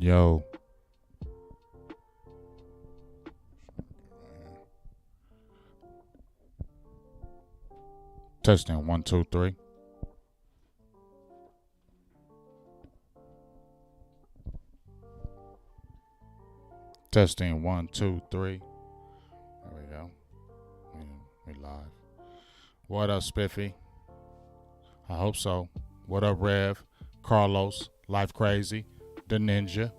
Yo. Testing 1, 2, 3. Testing 1, 2, 3. There we go. We live. What up, Spiffy? I hope so. What up, Rev? Carlos? Life Crazy? The Ninja?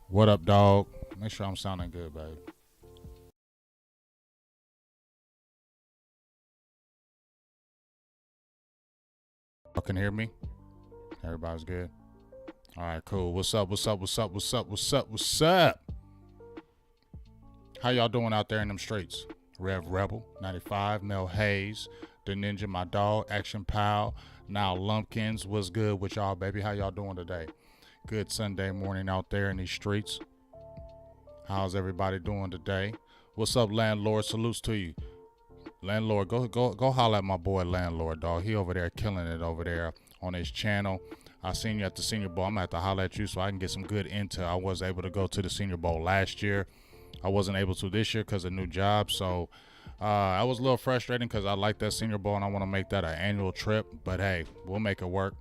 What up, dog? Make sure I'm sounding good, baby. Y'all can hear me? Everybody's good? All right, cool. What's up? How y'all doing out there in them streets? Rev Rebel, 95, Mel Hayes, The Ninja, my dog, Action Pal, now Lumpkins. What's good with y'all, baby? How y'all doing today? Good Sunday morning out there in these streets. How's everybody doing today? What's up, Landlord? Salutes to you. Landlord, go holler at my boy Landlord, dog. He over there killing it over there on his channel. I seen you at the Senior Bowl. I'm going to have to holler at you so I can get some good intel. I was able to go to the Senior Bowl last year. I wasn't able to this year because of new job. So I was a little frustrating because I like that Senior Bowl and I want to make that an annual trip. But, hey, we'll make it work.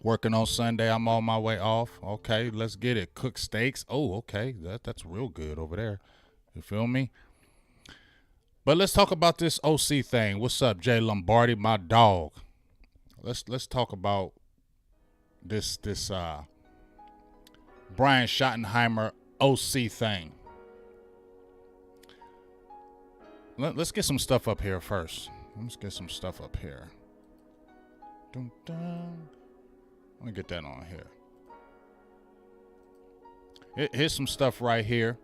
Working on Sunday. I'm on my way off. Okay, let's get it. Cook steaks. Oh, okay. That's real good over there. You feel me? But let's talk about this OC thing. What's up, Jay Lombardi, my dog? Let's talk about this Brian Schottenheimer OC thing. Let's get some stuff up here first. Let's get some stuff up here. Dun, dun. Let me get that on here. Here's some stuff right here.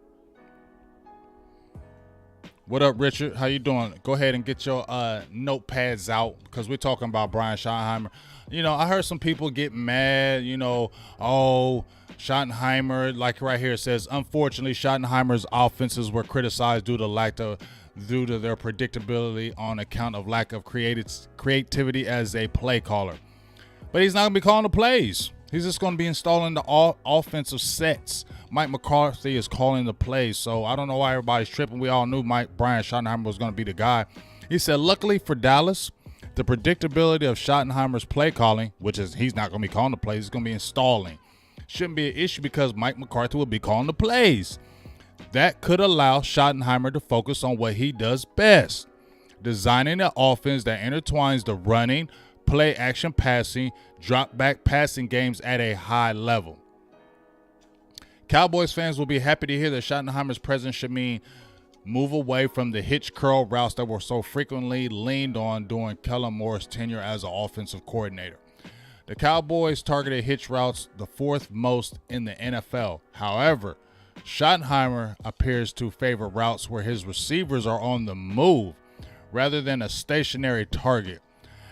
What up, Richard? How you doing? Go ahead and get your notepads out because we're talking about Brian Schottenheimer. You know, I heard some people get mad, oh, Schottenheimer, like right here it says, unfortunately, Schottenheimer's offenses were criticized due to their predictability on account of lack of creativity as a play caller. But he's not going to be calling the plays. He's just going to be installing the offensive sets. Mike McCarthy is calling the plays, so I don't know why everybody's tripping. We all knew Brian Schottenheimer was going to be the guy. He said, luckily for Dallas, the predictability of Schottenheimer's play calling, which is he's not going to be calling the plays, he's going to be installing, shouldn't be an issue because Mike McCarthy will be calling the plays. That could allow Schottenheimer to focus on what he does best, designing an offense that intertwines the running, play action passing, drop back passing games at a high level. Cowboys fans will be happy to hear that Schottenheimer's presence should mean move away from the hitch curl routes that were so frequently leaned on during Kellen Moore's tenure as an offensive coordinator. The Cowboys targeted hitch routes the fourth most in the NFL. However, Schottenheimer appears to favor routes where his receivers are on the move rather than a stationary target,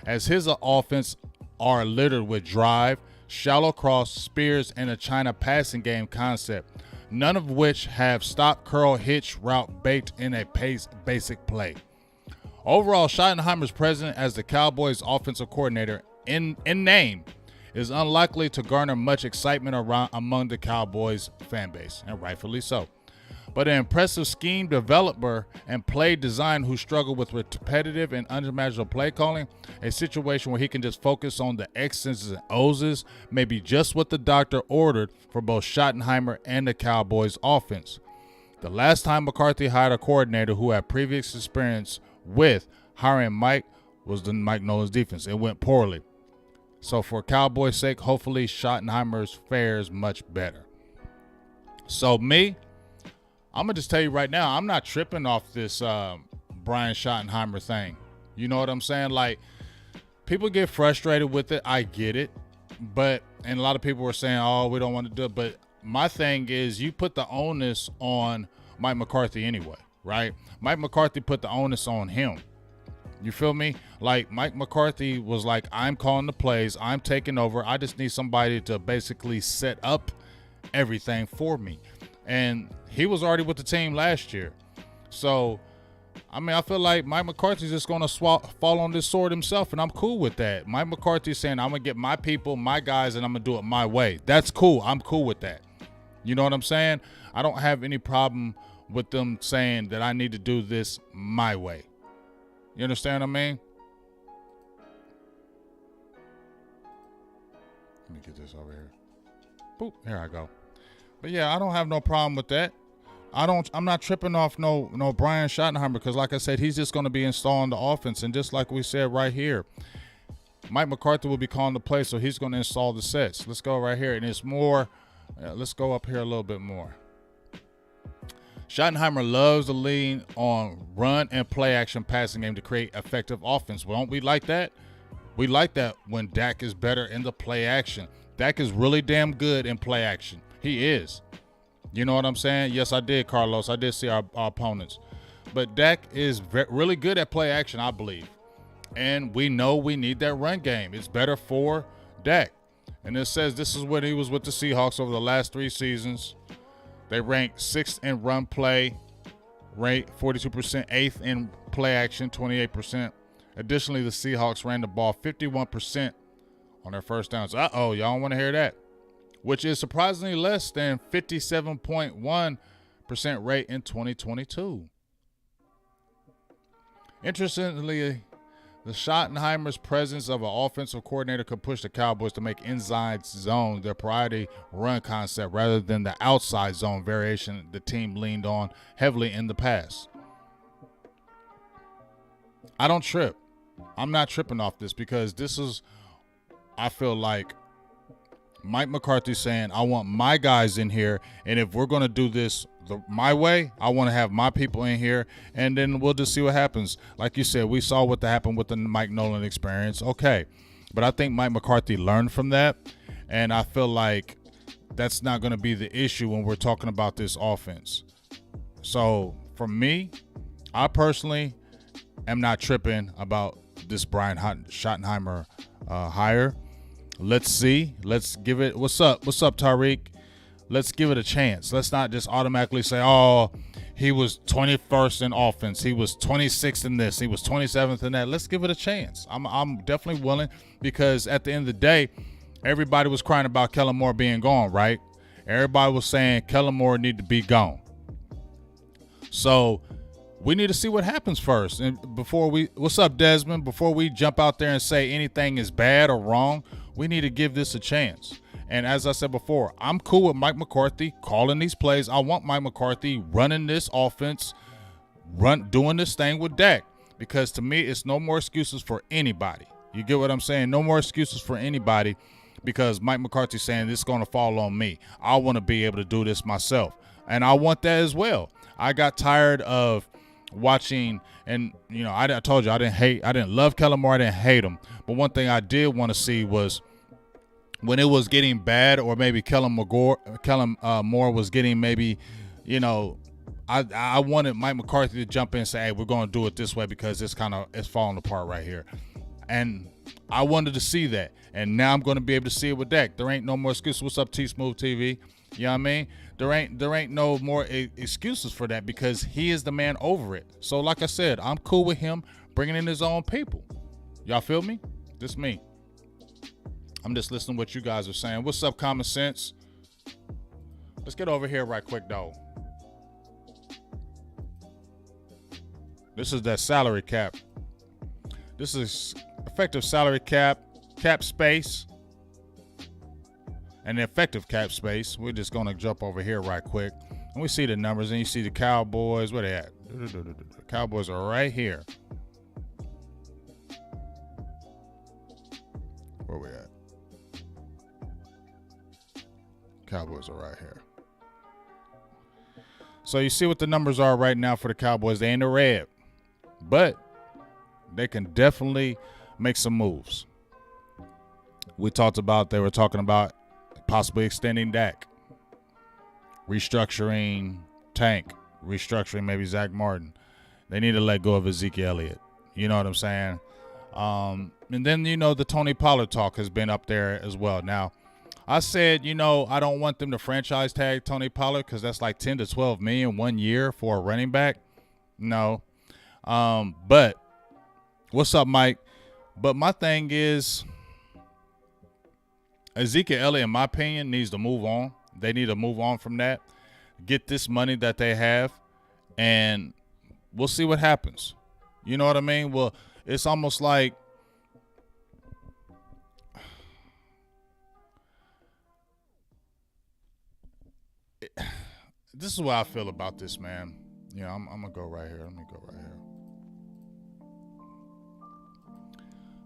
as his offense are littered with drive, shallow cross, spears, and a China passing game concept, none of which have stop, curl, hitch route baked in a basic play. Overall, Schottenheimer's presence as the Cowboys offensive coordinator in name is unlikely to garner much excitement among the Cowboys fan base, and rightfully so. But an impressive scheme developer and play design who struggle with repetitive and unimaginable play calling, a situation where he can just focus on the X's and O's may be just what the doctor ordered for both Schottenheimer and the Cowboys offense. The last time McCarthy hired a coordinator who had previous experience with hiring Mike was the Mike Nolan's defense. It went poorly. So for Cowboys' sake, hopefully Schottenheimer's fares much better. So I'm going to just tell you right now, I'm not tripping off this Brian Schottenheimer thing. You know what I'm saying? Like, people get frustrated with it. I get it. And a lot of people were saying, oh, we don't want to do it. But my thing is, you put the onus on Mike McCarthy anyway, right? Mike McCarthy put the onus on him. You feel me? Like, Mike McCarthy was like, I'm calling the plays. I'm taking over. I just need somebody to basically set up everything for me. And he was already with the team last year. So I mean, I feel like Mike McCarthy's just going to fall on this sword himself, and I'm cool with that. Mike McCarthy's saying, I'm going to get my people, my guys, and I'm going to do it my way. That's cool. I'm cool with that. You know what I'm saying? I don't have any problem with them saying that I need to do this my way. You understand what I mean? Let me get this over here. Boop, here I go. But yeah, I don't have no problem with that. I'm not tripping off no Brian Schottenheimer, because like I said, he's just going to be installing the offense. And just like we said right here, Mike McCarthy will be calling the play, so he's going to install the sets. Let's go right here. And it's more, let's go up here a little bit more. Schottenheimer loves to lean on run and play action passing game to create effective offense. Well, don't we like that? We like that when Dak is better in the play action. Dak is really damn good in play action. He is. You know what I'm saying? Yes, I did, Carlos. I did see our opponents. But Dak is really good at play action, I believe. And we know we need that run game. It's better for Dak. And it says this is when he was with the Seahawks over the last 3 seasons. They ranked 6th in run play, ranked 42%, 8th in play action, 28%. Additionally, the Seahawks ran the ball 51% on their first downs. Uh-oh, y'all don't want to hear that. Which is surprisingly less than 57.1% rate in 2022. Interestingly, the Schottenheimer's presence of an offensive coordinator could push the Cowboys to make inside zone their priority run concept rather than the outside zone variation the team leaned on heavily in the past. I don't trip. I'm not tripping off this, because this is, I feel like, Mike McCarthy saying, I want my guys in here, and if we're going to do this my way, I want to have my people in here, and then we'll just see what happens. Like you said, we saw what happened with the Mike Nolan experience. Okay, but I think Mike McCarthy learned from that, and I feel like that's not going to be the issue when we're talking about this offense. So for me, I personally am not tripping about this Brian Schottenheimer hire. Let's see. Let's give it. What's up? What's up, Tariq? Let's give it a chance. Let's not just automatically say, oh, he was 21st in offense. He was 26th in this. He was 27th in that. Let's give it a chance. I'm definitely willing, because at the end of the day, everybody was crying about Kellen Moore being gone, right? Everybody was saying Kellen Moore need to be gone. So we need to see what happens first. And what's up, Desmond? Before we jump out there and say anything is bad or wrong, we need to give this a chance. And as I said before, I'm cool with Mike McCarthy calling these plays. I want Mike McCarthy running this offense, doing this thing with Dak, because to me, it's no more excuses for anybody. You get what I'm saying? No more excuses for anybody, because Mike McCarthy's saying this is going to fall on me. I want to be able to do this myself, and I want that as well. I got tired of watching, and I told you I didn't love Kellen Moore, I didn't hate him, but one thing I did want to see was when it was getting bad, or maybe Kellen Moore was getting maybe, I wanted Mike McCarthy to jump in and say, hey, we're going to do it this way because it's falling apart right here. And I wanted to see that. And now I'm going to be able to see it with Dak. There ain't no more excuses. What's up, T-Smooth TV? You know what I mean? There ain't no more excuses for that, because he is the man over it. So like I said, I'm cool with him bringing in his own people. Y'all feel me? Just me. I'm just listening to what you guys are saying. What's up, Common Sense? Let's get over here right quick, though. This is that salary cap. This is effective salary cap space, and the effective cap space. We're just going to jump over here right quick. And we see the numbers, and you see the Cowboys. Where they at? The Cowboys are right here. Where we at? Cowboys are right here. So you see what the numbers are right now for the Cowboys. They ain't the red, but they can definitely make some moves. They were talking about possibly extending Dak, restructuring Tank, restructuring maybe Zach Martin. They need to let go of Ezekiel Elliott. You know what I'm saying? And then, the Tony Pollard talk has been up there as well. Now, I said, I don't want them to franchise tag Tony Pollard, because that's like 10 to 12 million 1 year for a running back. No, But what's up, Mike? But my thing is, Ezekiel Elliott, in my opinion, needs to move on. They need to move on from that, get this money that they have, and we'll see what happens. You know what I mean? Well, it's almost like this is what I feel about this, man. Yeah, I'm gonna go right here. Let me go right here.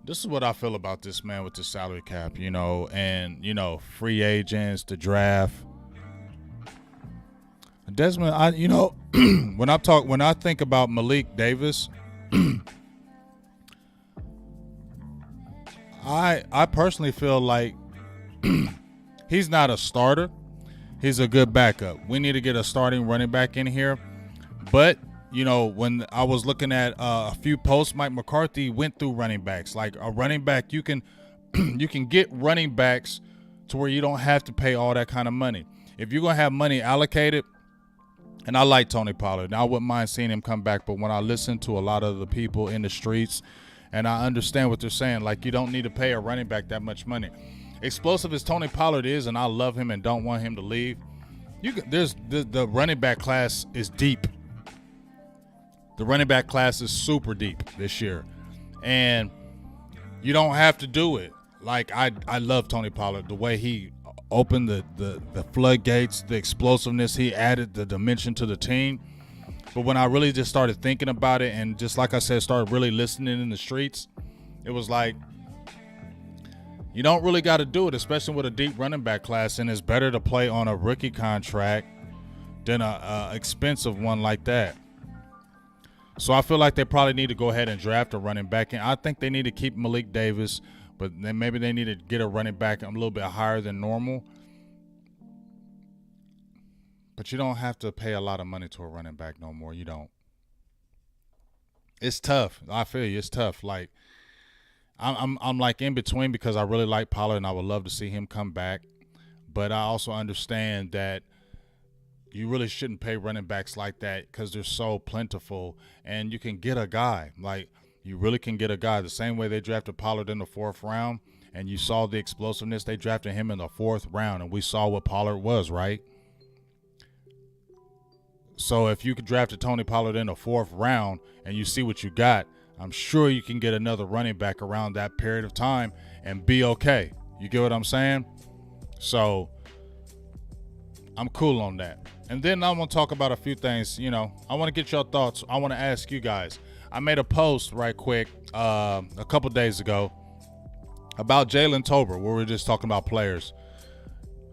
This is what I feel about this, man, with the salary cap, and free agents, the draft. Desmond, when I think about Malik Davis, I personally feel like he's not a starter. He's a good backup. We need to get a starting running back in here. But, when I was looking at a few posts, Mike McCarthy went through running backs. Like a running back, you can you can get running backs to where you don't have to pay all that kind of money. If you're going to have money allocated, and I like Tony Pollard. Now, I wouldn't mind seeing him come back, but when I listen to a lot of the people in the streets, and I understand what they're saying, like you don't need to pay a running back that much money. Explosive as Tony Pollard is, and I love him and don't want him to leave, the running back class is deep. The running back class is super deep this year, and you don't have to do it. Like I love Tony Pollard, the way he opened the floodgates, the explosiveness, he added the dimension to the team. But when I really just started thinking about it, and just like I said, started really listening in the streets, it was like, you don't really got to do it, especially with a deep running back class, and it's better to play on a rookie contract than a expensive one like that. So I feel like they probably need to go ahead and draft a running back, and I think they need to keep Malik Davis, but then maybe they need to get a running back a little bit higher than normal. But you don't have to pay a lot of money to a running back no more. You don't. It's tough. I feel you. It's tough. Like I'm like in between, because I really like Pollard and I would love to see him come back. But I also understand that you really shouldn't pay running backs like that, because they're so plentiful, and you can get a guy. Like, you really can get a guy. The same way they drafted Pollard in the 4th round, and you saw the explosiveness, they drafted him in the 4th round, and we saw what Pollard was, right? So if you could draft a Tony Pollard in the 4th round and you see what you got, I'm sure you can get another running back around that period of time and be okay. You get what I'm saying? So I'm cool on that. And then I want to talk about a few things. I want to get your thoughts. I want to ask you guys. I made a post right quick a couple days ago about Jalen Tolbert, where we're just talking about players.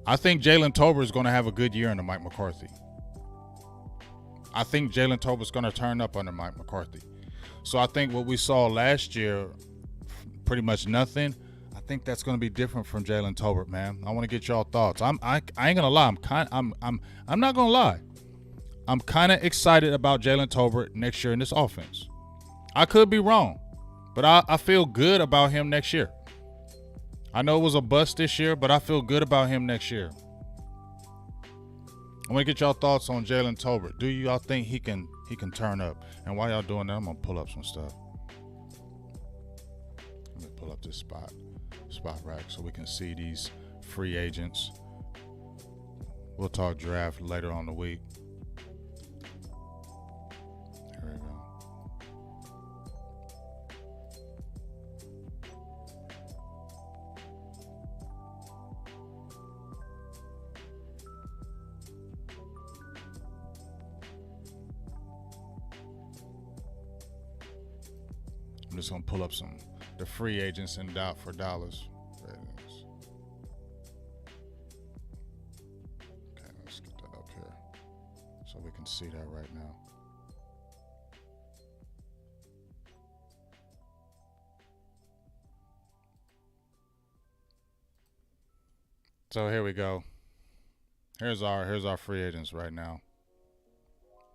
I think Jalen Tolbert is going to have a good year under Mike McCarthy. I think Jalen Tolbert's going to turn up under Mike McCarthy. So I think what we saw last year, pretty much nothing. I think that's going to be different from Jalen Tolbert, man. I want to get y'all thoughts. I ain't gonna lie. I'm not gonna lie. I'm kind of excited about Jalen Tolbert next year in this offense. I could be wrong, but I feel good about him next year. I know it was a bust this year, but I feel good about him next year. I want to get y'all thoughts on Jalen Tolbert. Do y'all think he can turn up? And while y'all doing that, I'm gonna pull up some stuff. Let me pull up this spot rack so we can see these free agents. We'll talk draft later on the week. Here we go. I'm just gonna pull up the free agents in doubt for dollars. There it is. Okay, let's get that up here so we can see that right now. So here we go. Here's our free agents right now.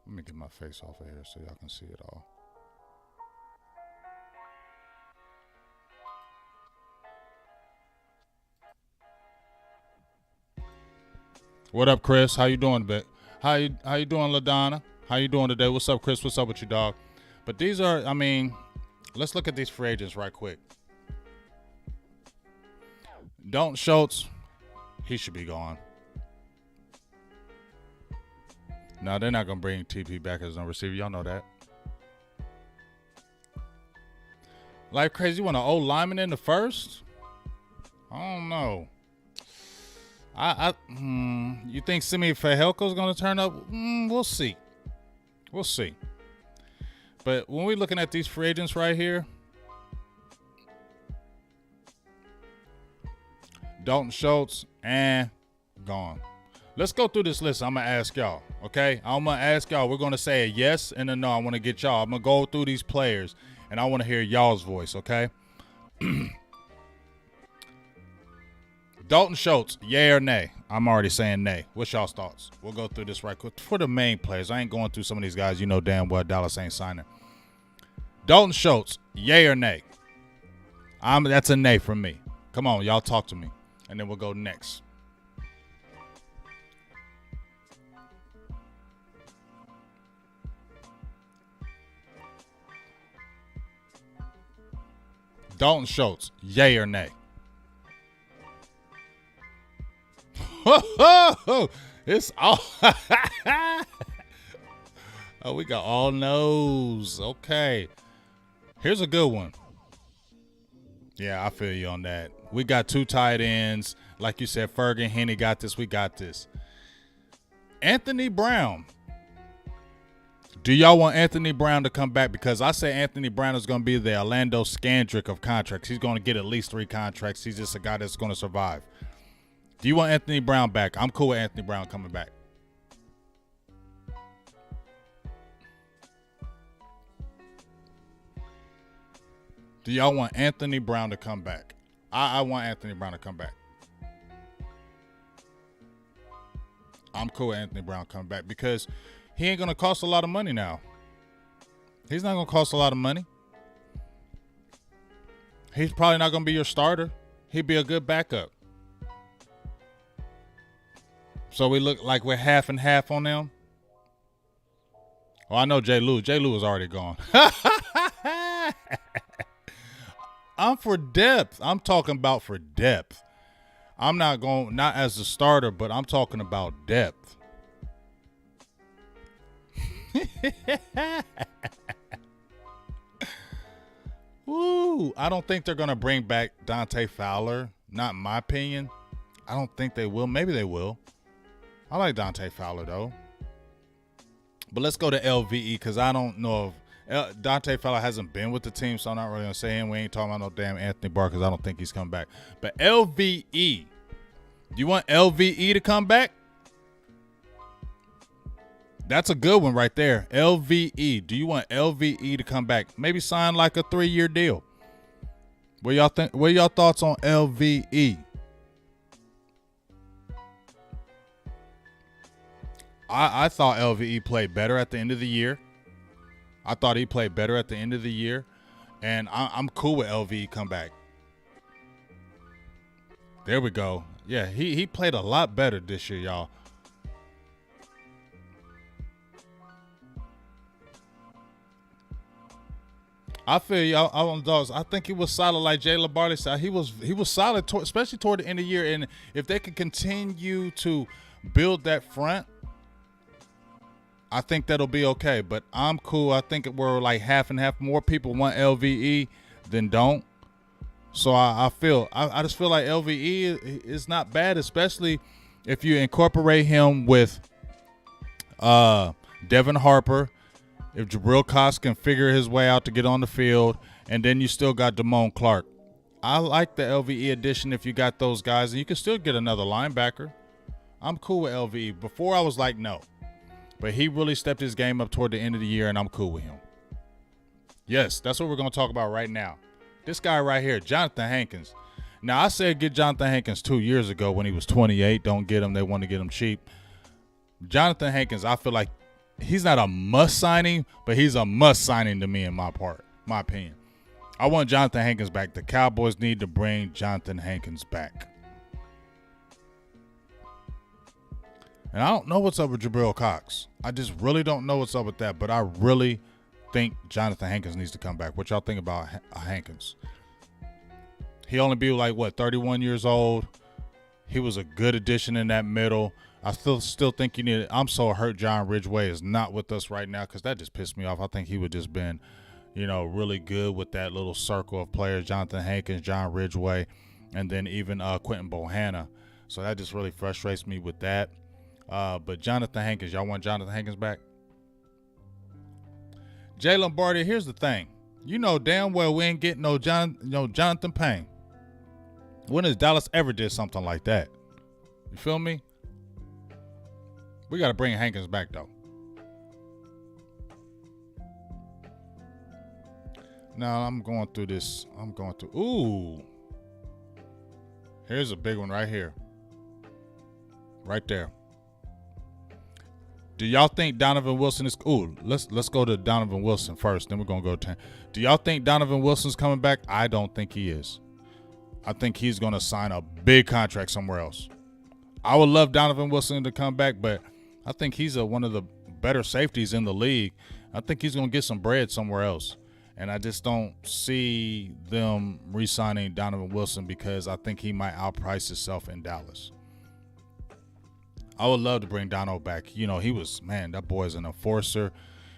Let me get my face off of here so y'all can see it all. What up, Chris? How you doing, How you doing, LaDonna? How you doing today? What's up, Chris? What's up with you, dog? But these are, I mean, let's look at these free agents right quick. Dalton Schultz, he should be gone. No, they're not going to bring TP back as a receiver. Y'all know that. Like crazy, you want an old lineman in the first? I don't know. You think Simi Fajelko's going to turn up? We'll see. We'll see. But when we're looking at these free agents right here, Dalton Schultz, and gone. Let's go through this list. I'm going to ask y'all, okay? I'm going to ask y'all. We're going to say a yes and a no. I want to get y'all. I'm going to go through these players, and I want to hear y'all's voice, okay? Dalton Schultz, yay or nay? I'm already saying nay. What's y'all's thoughts? We'll go through this right quick. For the main players, I ain't going through some of these guys. You know damn well Dallas ain't signing. Dalton Schultz, yay or nay? That's a nay from me. Come on, y'all talk to me. And then we'll go next. Dalton Schultz, yay or nay? It's all. Oh, we got all no's. Okay. Here's a good one. Yeah, I feel you on that. We got 2 tight ends. Like you said, Ferguson, Henny got this. We got this. Anthony Brown. Do y'all want Anthony Brown to come back? Because I say Anthony Brown is going to be the Orlando Scandrick of contracts. He's going to get at least 3 contracts. He's just a guy that's going to survive. Do you want Anthony Brown back? I'm cool with Anthony Brown coming back. Do y'all want Anthony Brown to come back? I want Anthony Brown to come back. I'm cool with Anthony Brown coming back because he ain't going to cost a lot of money now. He's not going to cost a lot of money. He's probably not going to be your starter. He'd be a good backup. So we look like we're half and half on them. Oh, I know Jay Lou. Jay Lou is already gone. I'm for depth. I'm talking about for depth. I'm not going, not as a starter, but I'm talking about depth. Woo. I don't think they're going to bring back Dante Fowler. Not in my opinion. I don't think they will. Maybe they will. I like Dante Fowler, though. But let's go to LVE because I don't know if Dante Fowler hasn't been with the team, so I'm not really going to say him. We ain't talking about no damn Anthony Barr because I don't think he's coming back. But LVE. Do you want LVE to come back? That's a good one right there. LVE. Do you want LVE to come back? Maybe sign like a 3-year deal. What y'all think? What are y'all thoughts on LVE? I thought LVE played better at the end of the year. I thought he played better at the end of the year. And I'm cool with LVE come back. There we go. Yeah, he played a lot better this year, y'all. I feel y'all. I think he was solid, like Jay Labarty said. He was solid, especially toward the end of the year. And if they could continue to build that front, I think that'll be okay. But I'm cool. I think we're like half and half. More people want LVE than don't. So I just feel like LVE is not bad, especially if you incorporate him with Devin Harper. If Jabril Cox can figure his way out to get on the field, and then you still got Damone Clark. I like the LVE addition if you got those guys, and you can still get another linebacker. I'm cool with LVE. Before I was like, no. But he really stepped his game up toward the end of the year, and I'm cool with him. Yes, that's what we're going to talk about right now. This guy right here, Jonathan Hankins. Now, I said get Jonathan Hankins 2 years ago when he was 28. Don't get him. They want to get him cheap. Jonathan Hankins, I feel like he's not a must signing, but he's a must signing to me in my opinion. I want Jonathan Hankins back. The Cowboys need to bring Jonathan Hankins back. And I don't know what's up with Jabril Cox. I just really don't know what's up with that, but I really think Jonathan Hankins needs to come back. What y'all think about Hankins? He only be like, what, 31 years old? He was a good addition in that middle. I still think you need – I'm so hurt John Ridgeway is not with us right now because that just pissed me off. I think he would just been, really good with that little circle of players, Jonathan Hankins, John Ridgeway, and then even Quentin Bohanna. So that just really frustrates me with that. But Jonathan Hankins, y'all want Jonathan Hankins back? Jay Lombardi, here's the thing. You know damn well we ain't getting no Jonathan Payne. When has Dallas ever did something like that? You feel me? We got to bring Hankins back, though. Now, I'm going through this. Ooh. Here's a big one right here. Right there. Do y'all think Donovan Wilson is... Ooh, let's go to Donovan Wilson first. Then we're going to go to... Do y'all think Donovan Wilson's coming back? I don't think he is. I think he's going to sign a big contract somewhere else. I would love Donovan Wilson to come back, but I think he's one of the better safeties in the league. I think he's going to get some bread somewhere else. And I just don't see them re-signing Donovan Wilson because I think he might outprice himself in Dallas. I would love to bring Dono back. That boy is an enforcer.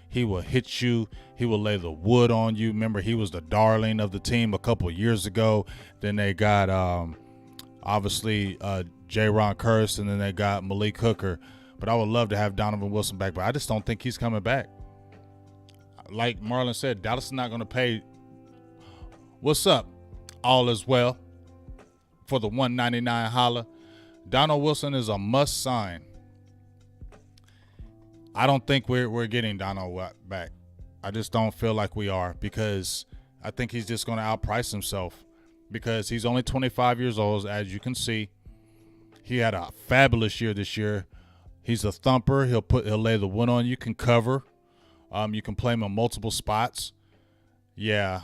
He will hit you. He will lay the wood on you. Remember, he was the darling of the team a couple of years ago. Then they got, obviously, J-Ron Curse, and then they got Malik Hooker. But I would love to have Donovan Wilson back, but I just don't think he's coming back. Like Marlon said, Dallas is not going to pay. What's up? All is well for the $199 holla. Donald Wilson is a must sign. I don't think we're getting Donald back. I just don't feel like we are because I think he's just going to outprice himself because he's only 25 years old, as you can see. He had a fabulous year this year. He's a thumper. He'll lay the wood on you. Can cover. You can play him in multiple spots. Yeah.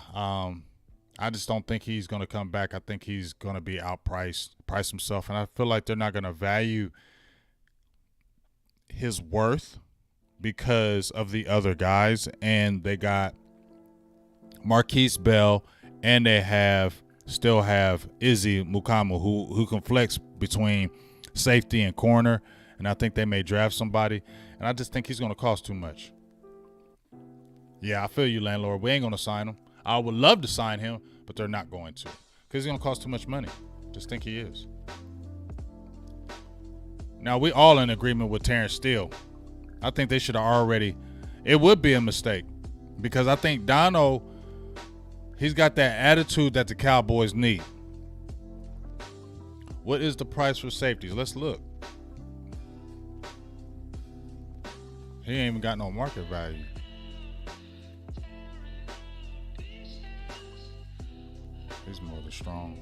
I just don't think he's going to come back. I think he's going to be outpriced, price himself, and I feel like they're not going to value his worth because of the other guys. And they got Marquise Bell, and they still have Izzy Mukamu, who can flex between safety and corner. And I think they may draft somebody. And I just think he's going to cost too much. Yeah, I feel you, landlord. We ain't going to sign him. I would love to sign him, but they're not going to because he's going to cost too much money. Just think he is. Now, we all in agreement with Terrence Steele. I think they should have already – it would be a mistake because I think Dono, he's got that attitude that the Cowboys need. What is the price for safeties? Let's look. He ain't even got no market value. He's more than strong.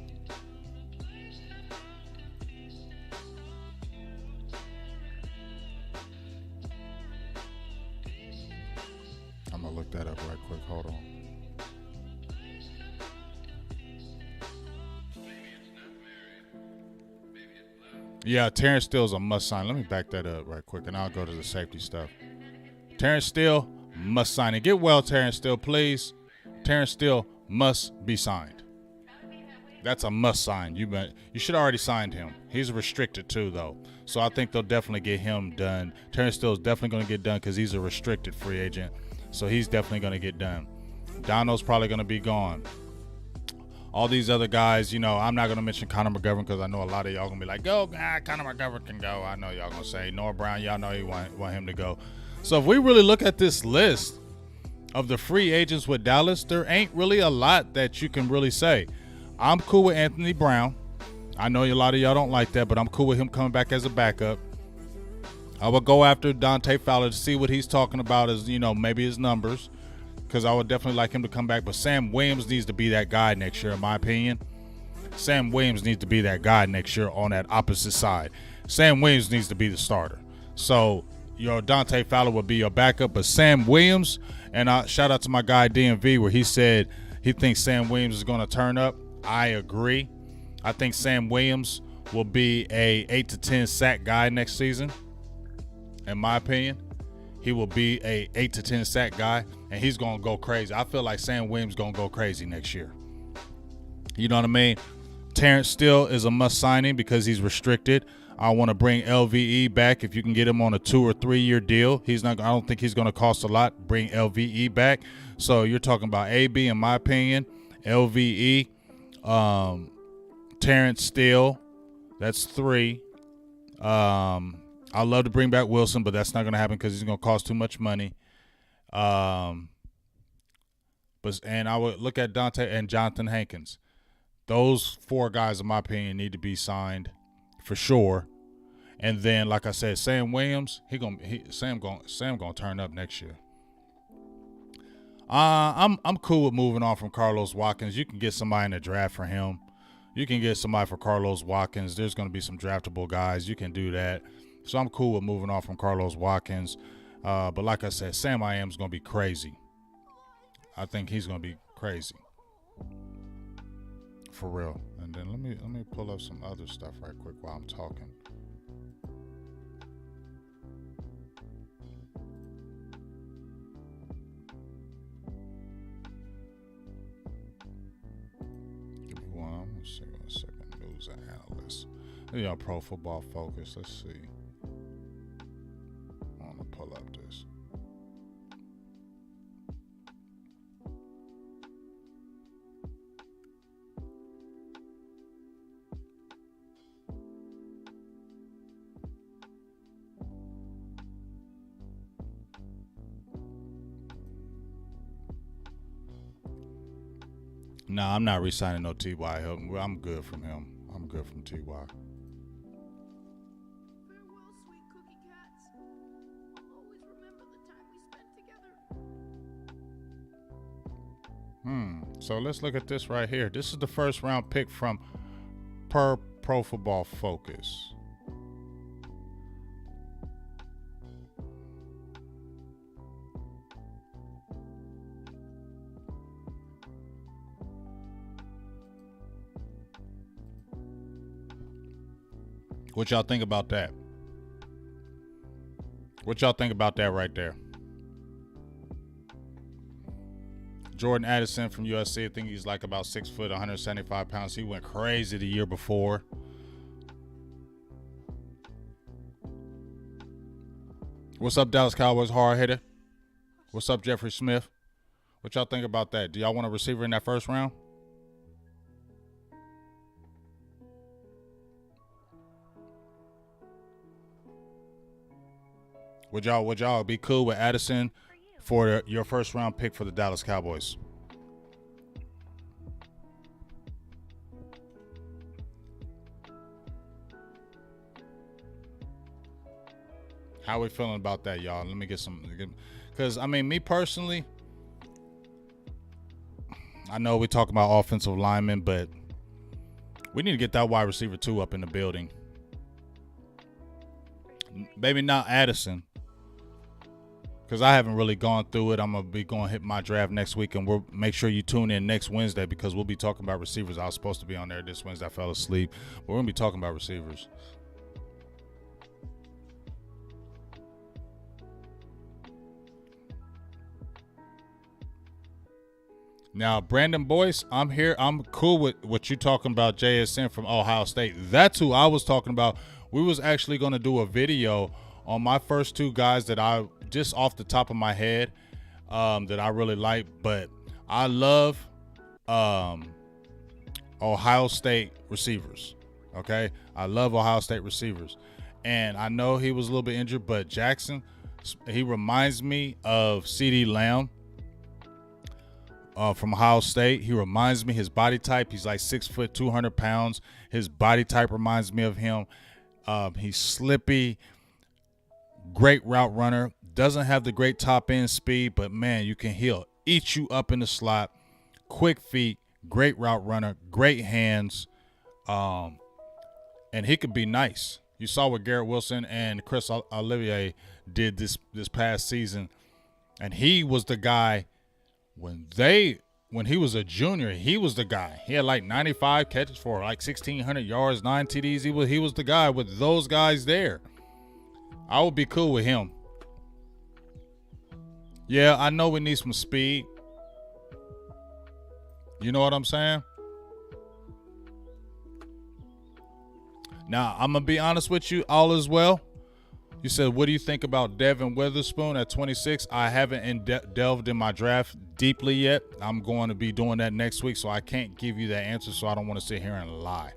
I'm going to look that up right quick. Hold on. Yeah, Terrence Steele's a must sign. Let me back that up right quick, and I'll go to the safety stuff. Terrence Steele, must sign. And get well, Terrence Steele, please. Terrence Steele must be signed. That's a must sign. You should have already signed him. He's restricted too, though. So I think they'll definitely get him done. Terrence Steele is definitely going to get done because he's a restricted free agent. So he's definitely going to get done. Dono's probably going to be gone. All these other guys, I'm not going to mention Connor McGovern because I know a lot of y'all going to be like, go, Connor McGovern can go. I know y'all going to say Noah Brown. Y'all know you want him to go. So if we really look at this list of the free agents with Dallas, there ain't really a lot that you can really say. I'm cool with Anthony Brown. I know a lot of y'all don't like that, but I'm cool with him coming back as a backup. I would go after Dante Fowler to see what he's talking about as, maybe his numbers, because I would definitely like him to come back. But Sam Williams needs to be that guy next year, in my opinion. Sam Williams needs to be that guy next year on that opposite side. Sam Williams needs to be the starter. So, Dante Fowler would be your backup, but Sam Williams, and shout out to my guy DMV where he said he thinks Sam Williams is going to turn up. I agree. I think Sam Williams will be a 8 to 10 sack guy next season, in my opinion. he will be a 8 to 10 sack guy, and he's gonna go crazy. I feel like Sam Williams gonna go crazy next year. You know what I mean? Terrence Steele is a must signing because he's restricted. I want to bring LVE back if you can get him on a 2 or 3 year deal. He's not. I don't think he's going to cost a lot. Bring LVE back. So you're talking about AB, in my opinion, LVE, Terrence Steele. That's 3. I'd love to bring back Wilson, but that's not going to happen because he's going to cost too much money. And I would look at Dante and Jonathan Hankins. Those 4 guys, in my opinion, need to be signed for sure. And then, like I said, Sam Williams, Sam gonna turn up next year. I'm cool with moving on from Carlos Watkins. You can get somebody in the draft for him. You can get somebody for Carlos Watkins. There's going to be some draftable guys. You can do that. So I'm cool with moving on from Carlos Watkins. But like I said, Sam I am is going to be crazy. I think he's going to be crazy. For real. And then let me pull up some other stuff right quick while I'm talking. Give me one. Let's see. 1 second. News and analysts. Pro Football Focus. Let's see. I want to pull up this. Nah, I'm not re-signing no T.Y. Hilton. I'm good from him. I'm good from T.Y. Farewell, sweet cookie cats. I'll always remember the time we spent together. So let's look at this right here. This is the first round pick from Pro Football Focus. What y'all think about that? What y'all think about that right there? Jordan Addison from USC. I think he's like about 6 foot, 175 pounds. He went crazy the year before. What's up, Dallas Cowboys hard hitter? What's up, Jeffrey Smith? What y'all think about that? Do y'all want a receiver in that first round? Would y'all be cool with Addison for your first round pick for the Dallas Cowboys? How we feeling about that, y'all? Let me get some, because I mean, me personally, I know we talking about offensive linemen, but we need to get that wide receiver 2 up in the building. Maybe not Addison, because I haven't really gone through it. I'm going to be going to hit my draft next week, and we'll make sure you tune in next Wednesday because we'll be talking about receivers. I was supposed to be on there this Wednesday. I fell asleep. But we're going to be talking about receivers. Now, Brandon Boyce, I'm here. I'm cool with what you're talking about, JSN from Ohio State. That's who I was talking about. We was actually going to do a video on my first 2 guys that I just off the top of my head that I really like, but I love Ohio State receivers. Okay, I love Ohio State receivers, and I know he was a little bit injured, but Jackson, he reminds me of CeeDee Lamb from Ohio State. He reminds me his body type. He's like 6 foot, 200 pounds. His body type reminds me of him. He's slippy, great route runner. Doesn't have the great top end speed, but man, he'll eat you up in the slot. Quick feet, great route runner, great hands, and he could be nice. You saw what Garrett Wilson and Chris Olivier did this past season, and he was the guy when he was a junior. He was the guy. He had like 95 catches for like 1,600 yards, 9 TDs. He was the guy with those guys there. I would be cool with him. Yeah, I know we need some speed. You know what I'm saying? Now, I'm going to be honest with you, all is well. You said, what do you think about Devin Witherspoon at 26? I haven't delved in my draft deeply yet. I'm going to be doing that next week, so I can't give you that answer, so I don't want to sit here and lie.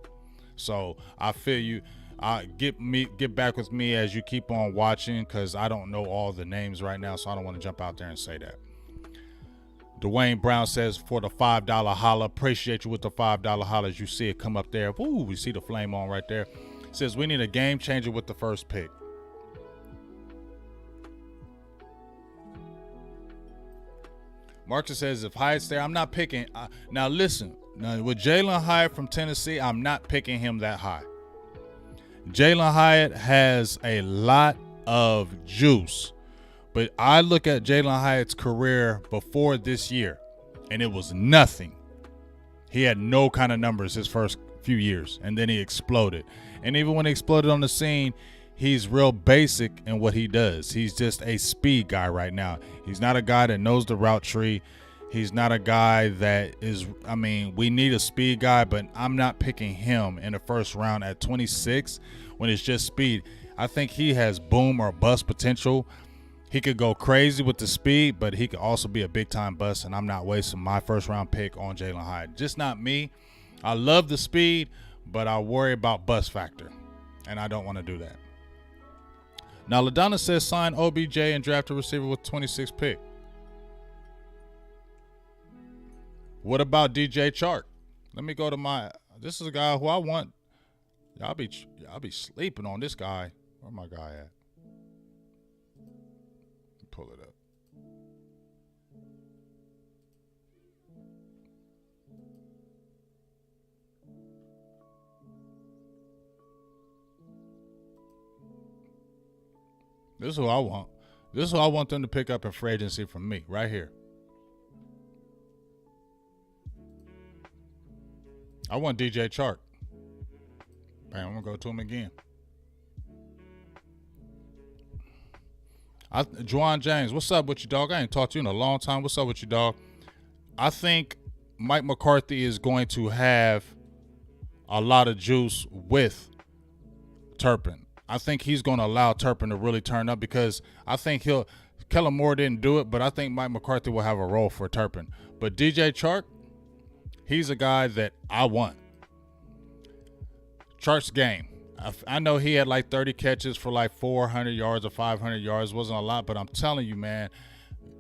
So I feel you. Get back with me as you keep on watching, because I don't know all the names right now, so I don't want to jump out there and say that. Dwayne Brown says, for the $5 holla. Appreciate you with the $5 holla. As you see it come up there. Woo, we see the flame on right there. Says, we need a game changer with the first pick. Marcus says, if Hyatt's there, I'm not picking. Now, listen. Now, with Jalen Hyatt from Tennessee, I'm not picking him that high. Jalen Hyatt has a lot of juice. But I look at Jalen Hyatt's career before this year, and it was nothing. He had no kind of numbers his first few years, and then he exploded. And even when he exploded on the scene, he's real basic in what he does. He's just a speed guy right now. He's not a guy that knows the route tree. He's not a guy that is, we need a speed guy, but I'm not picking him in the first round at 26 when it's just speed. I think he has boom or bust potential. He could go crazy with the speed, but he could also be a big-time bust, and I'm not wasting my first-round pick on Jalen Hyatt. Just not me. I love the speed, but I worry about bust factor, and I don't want to do that. Now, LaDonna says sign OBJ and draft a receiver with 26th pick. What about DJ Chark? Let me go to this is a guy who I want. Y'all be sleeping on this guy. Where my guy at? Pull it up. This is who I want. This is who I want them to pick up in free agency from me, right here. I want DJ Chark. Bam, I'm going to go to him again. Juwan James, what's up with you, dog? I ain't talked to you in a long time. What's up with you, dog? I think Mike McCarthy is going to have a lot of juice with Turpin. I think he's going to allow Turpin to really turn up, because I think Kellen Moore didn't do it, but I think Mike McCarthy will have a role for Turpin. But DJ Chark, he's a guy that I want. Chark's game. I know he had like 30 catches for like 400 yards or 500 yards. Wasn't a lot, but I'm telling you, man,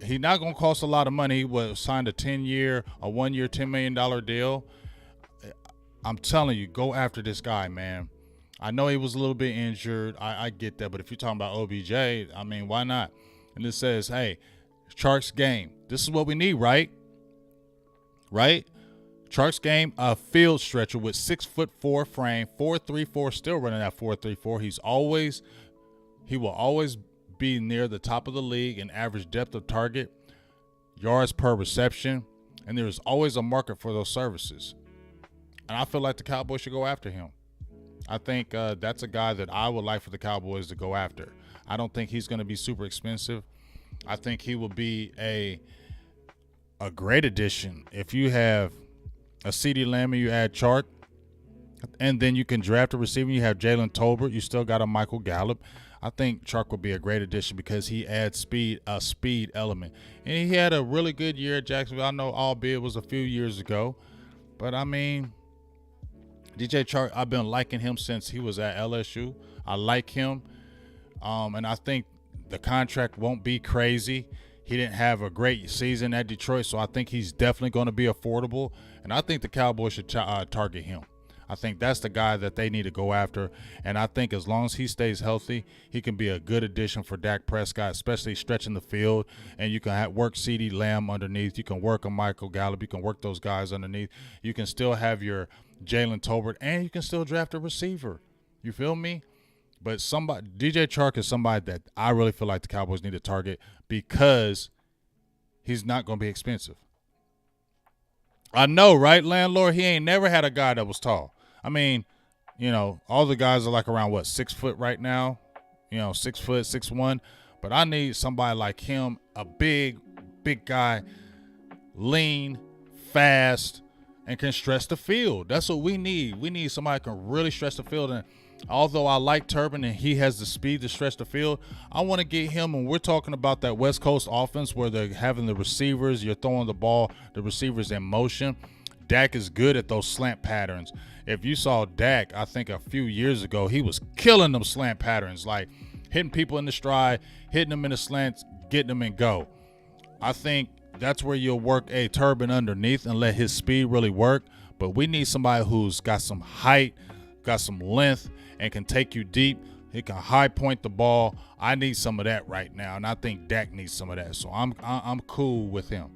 he's not going to cost a lot of money. He was signed a 1-year $10 million deal. I'm telling you, go after this guy, man. I know he was a little bit injured. I get that, but if you're talking about OBJ, why not? And it says, hey, Chark's game. This is what we need, right? Right? Chark's game, a field stretcher with 6'4" frame, 4.34, still running at 4.34. He will always be near the top of the league in average depth of target, yards per reception, and there is always a market for those services. And I feel like the Cowboys should go after him. I think that's a guy that I would like for the Cowboys to go after. I don't think he's going to be super expensive. I think he will be a great addition. If you have a CeeDee Lamb and you add Chark, and then you can draft a receiver, you have Jalen Tolbert, you still got a Michael Gallup. I think Chark would be a great addition because he adds a speed element. And he had a really good year at Jacksonville. I know, albeit it was a few years ago. But, DJ Chark, I've been liking him since he was at LSU. I like him. And I think the contract won't be crazy. He didn't have a great season at Detroit, so I think he's definitely going to be affordable. And I think the Cowboys should target him. I think that's the guy that they need to go after. And I think as long as he stays healthy, he can be a good addition for Dak Prescott, especially stretching the field. And you can work CeeDee Lamb underneath. You can work a Michael Gallup. You can work those guys underneath. You can still have your Jalen Tolbert, and you can still draft a receiver. You feel me? But DJ Chark is somebody that I really feel like the Cowboys need to target because he's not going to be expensive. I know, right, landlord? He ain't never had a guy that was tall. All the guys are like around, 6 foot right now? 6 foot, 6'1". But I need somebody like him, a big guy, lean, fast, and can stretch the field. That's what we need. We need somebody who can really stretch the field. And although I like Turbin and he has the speed to stretch the field, I want to get him. And we're talking about that West Coast offense where they're having the receivers, you're throwing the ball, the receivers in motion. Dak is good at those slant patterns. If you saw Dak, I think a few years ago, he was killing them slant patterns, like hitting people in the stride, hitting them in the slants, getting them and go. I think that's where you'll work a Turbin underneath and let his speed really work. But we need somebody who's got some height, got some length, and can take you deep. He can high point the ball. I need some of that right now, and I think Dak needs some of that. So I'm cool with him.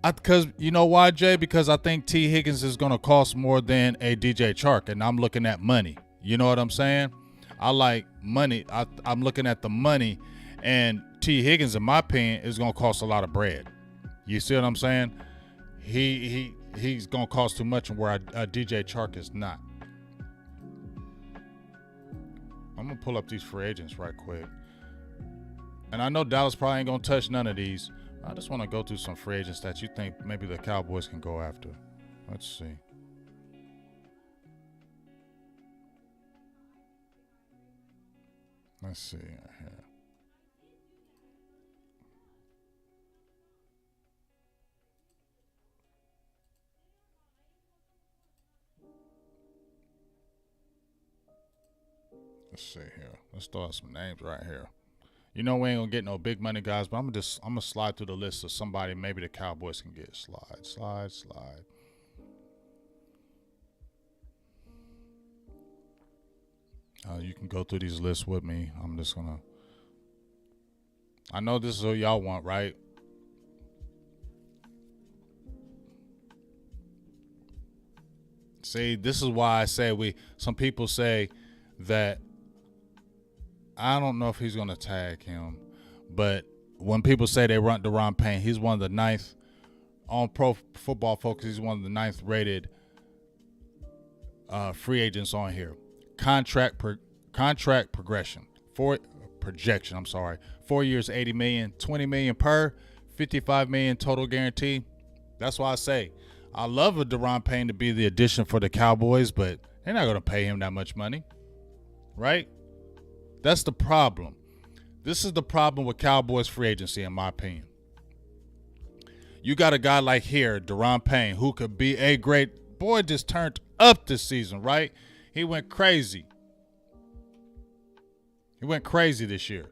Because you know why, Jay? Because I think T. Higgins is going to cost more than a DJ Chark, and I'm looking at money. You know what I'm saying? I like money. I'm looking at the money, and T. Higgins, in my opinion, is going to cost a lot of bread. You see what I'm saying? He's going to cost too much, and where a DJ Chark is not. I'm going to pull up these free agents right quick. And I know Dallas probably ain't going to touch none of these. I just want to go through some free agents that you think maybe the Cowboys can go after. Let's see. Let's see here. Let's see here. Let's throw out some names right here. You know we ain't gonna get no big money guys, but I'm gonna slide through the list of somebody maybe the Cowboys can get. Slide. You can go through these lists with me. I'm just gonna. I know this is what y'all want, right? See, this is why I say some people say that I don't know if he's going to tag him, but when people say they run Deron Payne, he's one of the ninth on Pro Football Focus. He's one of the ninth rated free agents on here. Contract progression. Projection. I'm sorry. 4 years, $80 million, $20 million per, $55 million total guarantee. That's why I say I love a Deron Payne to be the addition for the Cowboys, but they're not going to pay him that much money, right? That's the problem. This is the problem with Cowboys free agency, in my opinion. You got a guy like here, Deron Payne, who could be a great boy. Just turned up this season, right? He went crazy. He went crazy this year.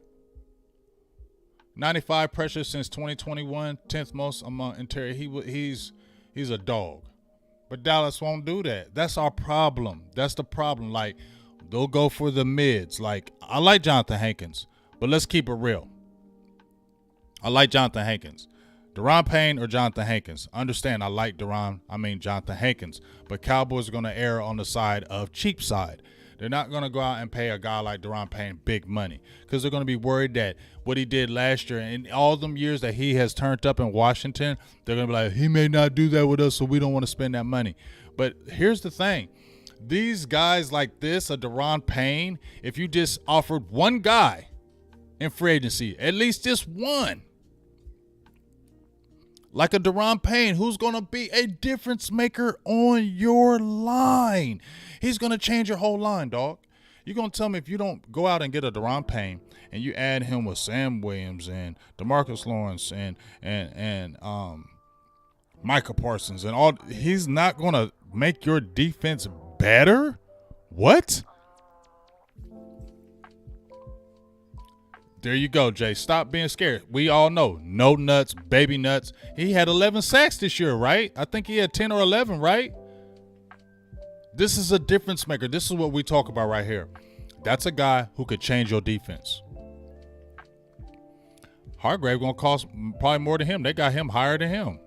95 pressure since 2021, 10th most among interior. He's a dog. But Dallas won't do that. That's our problem. That's the problem. Like, they'll go for the mids. Like, I like Jonathan Hankins, but let's keep it real. I like Jonathan Hankins. Deron Payne or Jonathan Hankins. Understand, I like Jonathan Hankins. But Cowboys are going to err on the side of cheap side. They're not going to go out and pay a guy like Deron Payne big money because they're going to be worried that what he did last year and all them years that he has turned up in Washington, they're going to be like, he may not do that with us, so we don't want to spend that money. But here's the thing. These guys like this, a Deron Payne, if you just offered one guy in free agency, at least just one, like a Deron Payne, who's going to be a difference maker on your line. He's going to change your whole line, dog. You're going to tell me if you don't go out and get a Deron Payne and you add him with Sam Williams and DeMarcus Lawrence and Micah Parsons and all, he's not going to make your defense better? What? There you go, Jay. Stop being scared. We all know. No nuts, baby nuts. He had 11 sacks this year, right? I think he had 10 or 11, right? This is a difference maker. This is what we talk about right here. That's a guy who could change your defense. Hargrave going to cost probably more than him. They got him higher than him.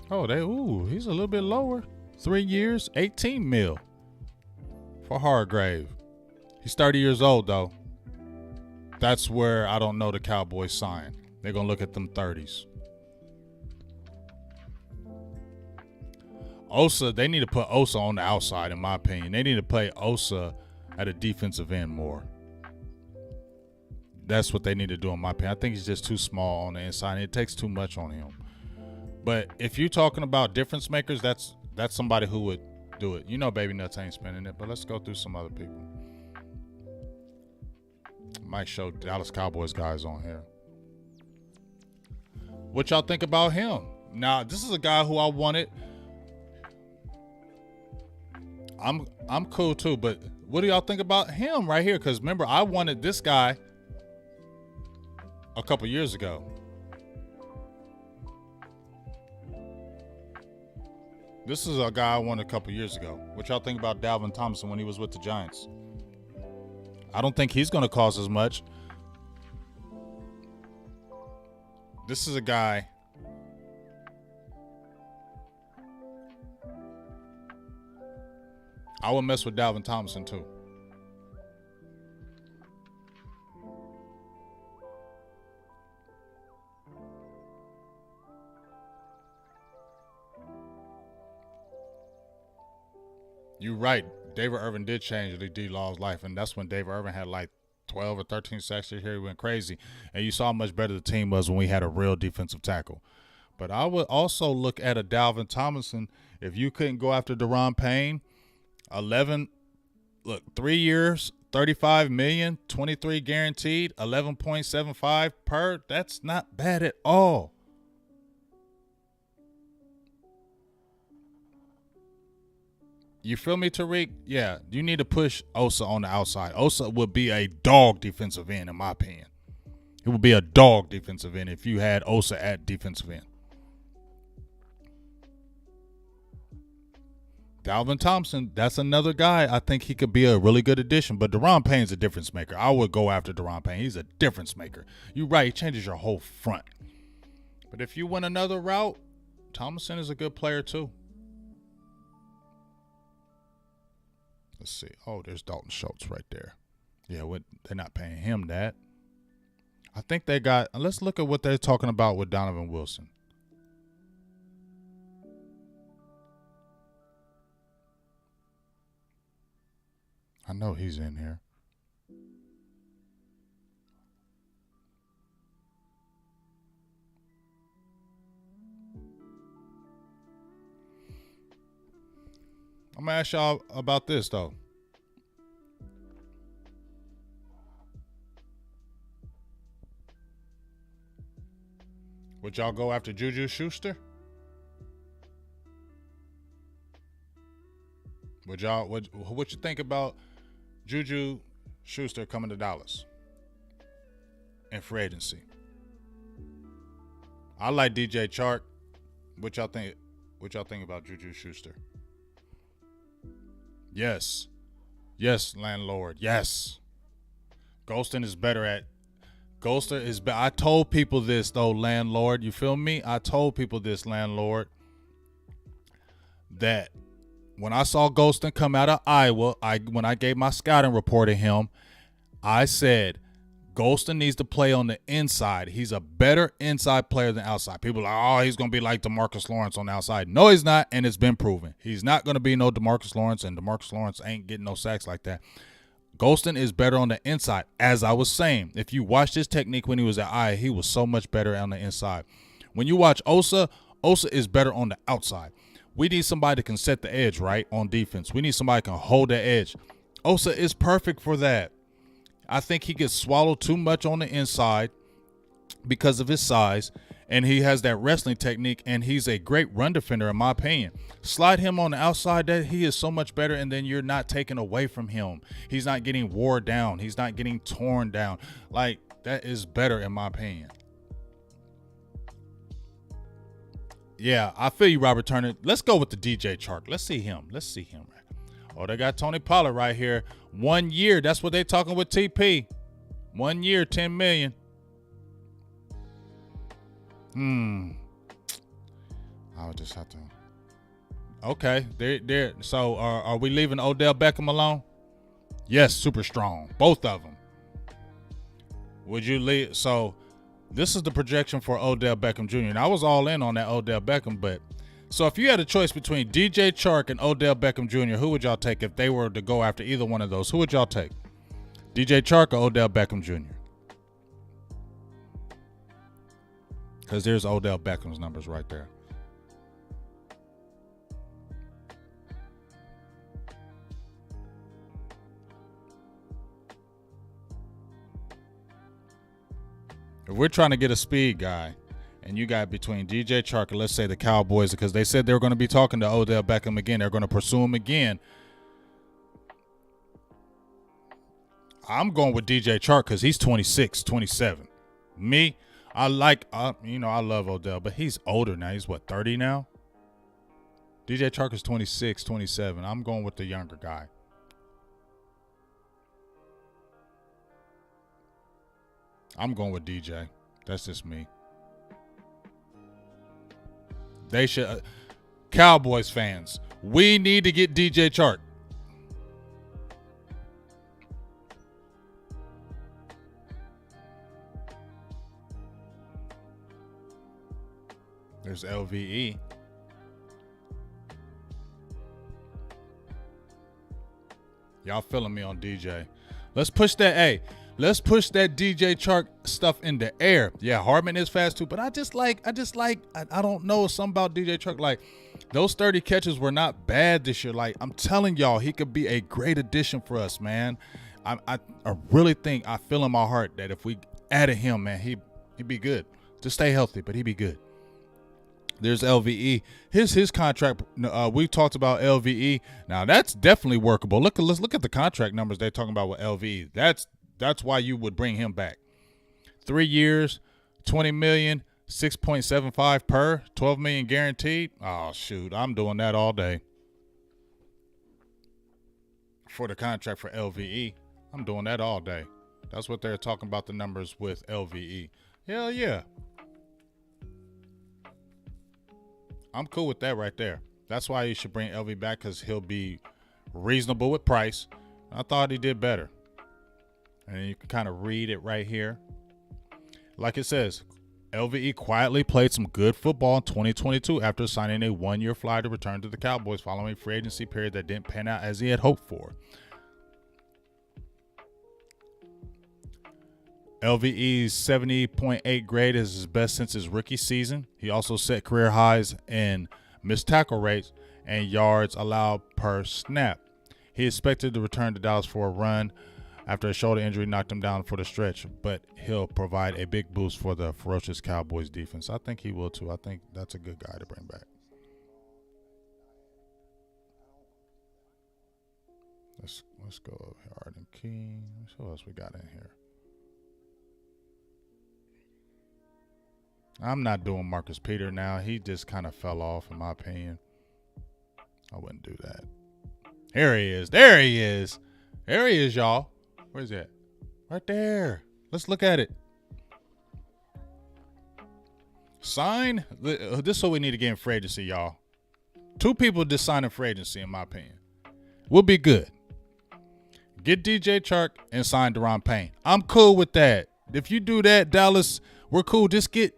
Oh, he's a little bit lower. 3 years, 18 mil for Hargrave. He's 30 years old, though. That's where I don't know the Cowboys sign. They're going to look at them 30s. Osa, they need to put Osa on the outside, in my opinion. They need to play Osa at a defensive end more. That's what they need to do in my opinion. I think he's just too small on the inside, and it takes too much on him. But if you're talking about difference makers, that's somebody who would do it. You know, Baby Nuts ain't spending it, but let's go through some other people. Might show Dallas Cowboys guys on here. What y'all think about him? Now, this is a guy who I wanted. I'm cool too, but what do y'all think about him right here? Because remember, I wanted this guy a couple years ago. This is a guy I wanted a couple years ago. What y'all think about Dalvin Thompson when he was with the Giants? I don't think he's going to cause as much. This is a guy. I would mess with Dalvin Thompson too. You're right. David Irvin did change the D-Law's life, and that's when David Irvin had like 12 or 13 sacks this year. He went crazy, and you saw how much better the team was when we had a real defensive tackle. But I would also look at a Dalvin Tomlinson. If you couldn't go after Daron Payne, 3 years, $35 million, 23 guaranteed, 11.75 per. That's not bad at all. You feel me, Tariq? Yeah, you need to push Osa on the outside. Osa would be a dog defensive end, in my opinion. It would be a dog defensive end if you had Osa at defensive end. Dalvin Thompson, that's another guy. I think he could be a really good addition. But Daron Payne's a difference maker. I would go after Daron Payne. He's a difference maker. You're right. He changes your whole front. But if you went another route, Tomlinson is a good player too. Let's see. Oh, there's Dalton Schultz right there. Yeah, they're not paying him that. I think they got – let's look at what they're talking about with Donovan Wilson. I know he's in here. I'm going to ask y'all about this, though. Would y'all go after Juju Schuster? What you think about Juju Schuster coming to Dallas in free agency? I like DJ Chark. What y'all think about Juju Schuster? Yes. Yes, landlord. Yes. Ghosting is better at Ghoster is better. I told people this though, landlord. You feel me? I told people this, landlord, that when I saw Ghostin come out of Iowa, when I gave my scouting report to him, I said Ghostin needs to play on the inside. He's a better inside player than outside. People are like, oh, he's going to be like DeMarcus Lawrence on the outside. No, he's not, and it's been proven. He's not going to be no DeMarcus Lawrence, and DeMarcus Lawrence ain't getting no sacks like that. Ghostin is better on the inside. As I was saying, if you watch his technique when he was at Iowa, he was so much better on the inside. When you watch Osa is better on the outside. We need somebody that can set the edge, right, on defense. We need somebody that can hold the edge. Osa is perfect for that. I think he gets swallowed too much on the inside because of his size, and he has that wrestling technique, and he's a great run defender in my opinion. Slide him on the outside, that he is so much better, and then you're not taken away from him. He's not getting wore down. He's not getting torn down. Like, that is better in my opinion. Yeah, I feel you, Robert Turner. Let's go with the DJ Chark. Let's see him. Oh, they got Tony Pollard right here. 1 year. That's what they talking with TP. 1 year, $10 million. I'll just have to. Okay, there. So, are we leaving Odell Beckham alone? Yes, super strong. Both of them. Would you leave? So, this is the projection for Odell Beckham Jr. And I was all in on that Odell Beckham, but So if you had a choice between DJ Chark and Odell Beckham Jr., who would y'all take if they were to go after either one of those? Who would y'all take? DJ Chark or Odell Beckham Jr.? Because there's Odell Beckham's numbers right there. If we're trying to get a speed guy, and you got between DJ Chark and let's say the Cowboys, because they said they were going to be talking to Odell Beckham again. They're going to pursue him again. I'm going with DJ Chark because he's 26, 27. Me, I love Odell, but he's older now. He's, 30 now? DJ Chark is 26, 27. I'm going with the younger guy. I'm going with DJ. That's just me. They should. Cowboys fans, we need to get DJ Chark. There's LVE. Y'all feeling me on DJ. Let's push that. Hey, let's push that DJ Chark stuff in the air. Yeah, Hardman is fast too, but I don't know, something about DJ Chark. Like, those 30 catches were not bad this year. Like, I'm telling y'all, he could be a great addition for us, man. I really think, I feel in my heart that if we added him, man, he'd be good. Just stay healthy, but he'd be good. There's LVE. His contract. We talked about LVE. Now that's definitely workable. Let's look at the contract numbers they're talking about with LVE. That's why you would bring him back. 3 years, $20 million, 6.75 per, $12 million guaranteed. Oh shoot, I'm doing that all day. For the contract for LVE, I'm doing that all day. That's what they're talking about, the numbers with LVE. Hell yeah. I'm cool with that right there. That's why you should bring LV back, because he'll be reasonable with price. I thought he did better. And you can kind of read it right here. Like it says, LVE quietly played some good football in 2022 after signing a one-year flyer to return to the Cowboys following a free agency period that didn't pan out as he had hoped for. LVE's 70.8 grade is his best since his rookie season. He also set career highs in missed tackle rates and yards allowed per snap. He expected to return to Dallas for a run after a shoulder injury knocked him down for the stretch, but he'll provide a big boost for the ferocious Cowboys defense. I think he will too. I think that's a good guy to bring back. Let's go over here. Arden Key. What else we got in here? I'm not doing Marcus Peter now. He just kind of fell off, in my opinion. I wouldn't do that. Here he is. There he is. There he is, y'all. Where's that? Right there. Let's look at it. Sign. This is what we need to get in free agency, y'all. 2 people just signed in free agency, in my opinion. We'll be good. Get DJ Chark and sign Daron Payne. I'm cool with that. If you do that, Dallas, we're cool. Just get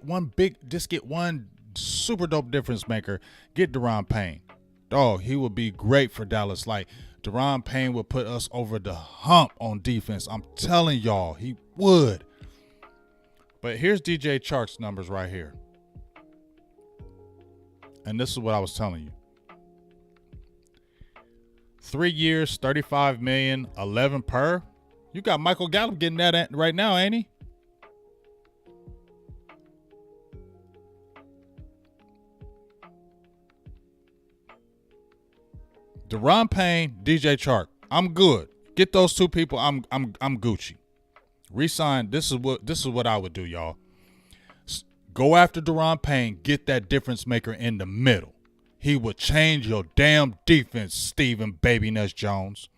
one super dope difference maker. Get Daron Payne. Dog, he would be great for Dallas. Like, Daron Payne would put us over the hump on defense. I'm telling y'all, he would. But here's DJ Chark's numbers right here. And this is what I was telling you. 3 years, $35 million, 11 per. You got Michael Gallup getting that right now, ain't he? Daron Payne, DJ Chark. I'm good. Get those 2 people. I'm Gucci. Resign. This is what I would do, y'all. Go after Daron Payne. Get that difference maker in the middle. He would change your damn defense, Steven Baby Nuts Jones.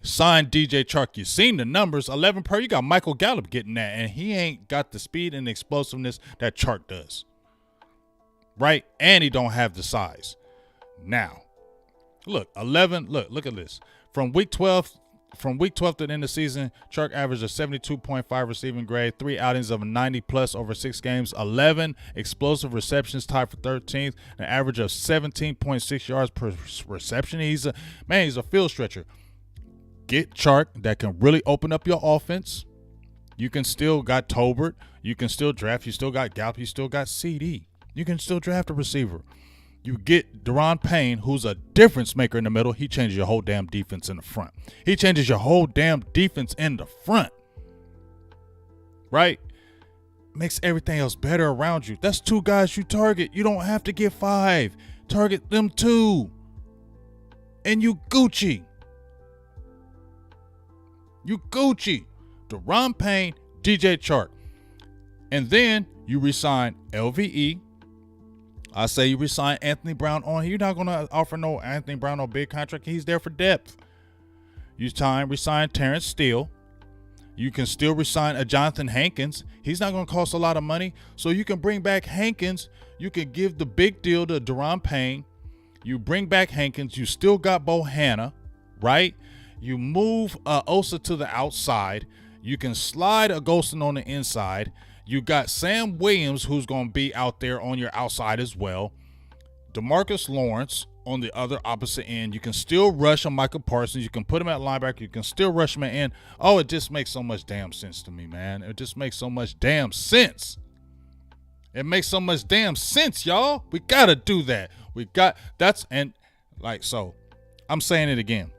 Sign DJ Chark. You seen the numbers, 11 per. You got Michael Gallup getting that, and he ain't got the speed and explosiveness that Chark does. Right? And he don't have the size. Now, look, 11. Look at this. From week 12 From week 12 to the end of the season, Chark averaged a 72.5 receiving grade, 3 outings of 90-plus over 6 games, 11 explosive receptions, tied for 13th, an average of 17.6 yards per reception. He's a field stretcher. Get Chark that can really open up your offense. You can still got Tolbert. You can still draft. You still got Gallup. You still got CD. You can still draft a receiver. You get Deron Payne, who's a difference maker in the middle. He changes your whole damn defense in the front. He changes your whole damn defense in the front. Right? Makes everything else better around you. That's 2 guys you target. You don't have to get 5. Target them 2. And you Gucci. You Gucci. Deron Payne, DJ Chark. And then you resign LVE. I say you resign Anthony Brown on. You're not going to offer no Anthony Brown no big contract. He's there for depth. You resign Terrence Steele. You can still resign a Jonathan Hankins. He's not going to cost a lot of money. So you can bring back Hankins. You can give the big deal to Deron Payne. You bring back Hankins. You still got Bohanna, right? You move Osa to the outside. You can slide a Golston on the inside. You got Sam Williams, who's going to be out there on your outside as well. DeMarcus Lawrence on the other opposite end. You can still rush on Michael Parsons. You can put him at linebacker. You can still rush him at end. Oh, it just makes so much damn sense to me, man. It just makes so much damn sense. It makes so much damn sense, y'all. We got to do that. So I'm saying it again.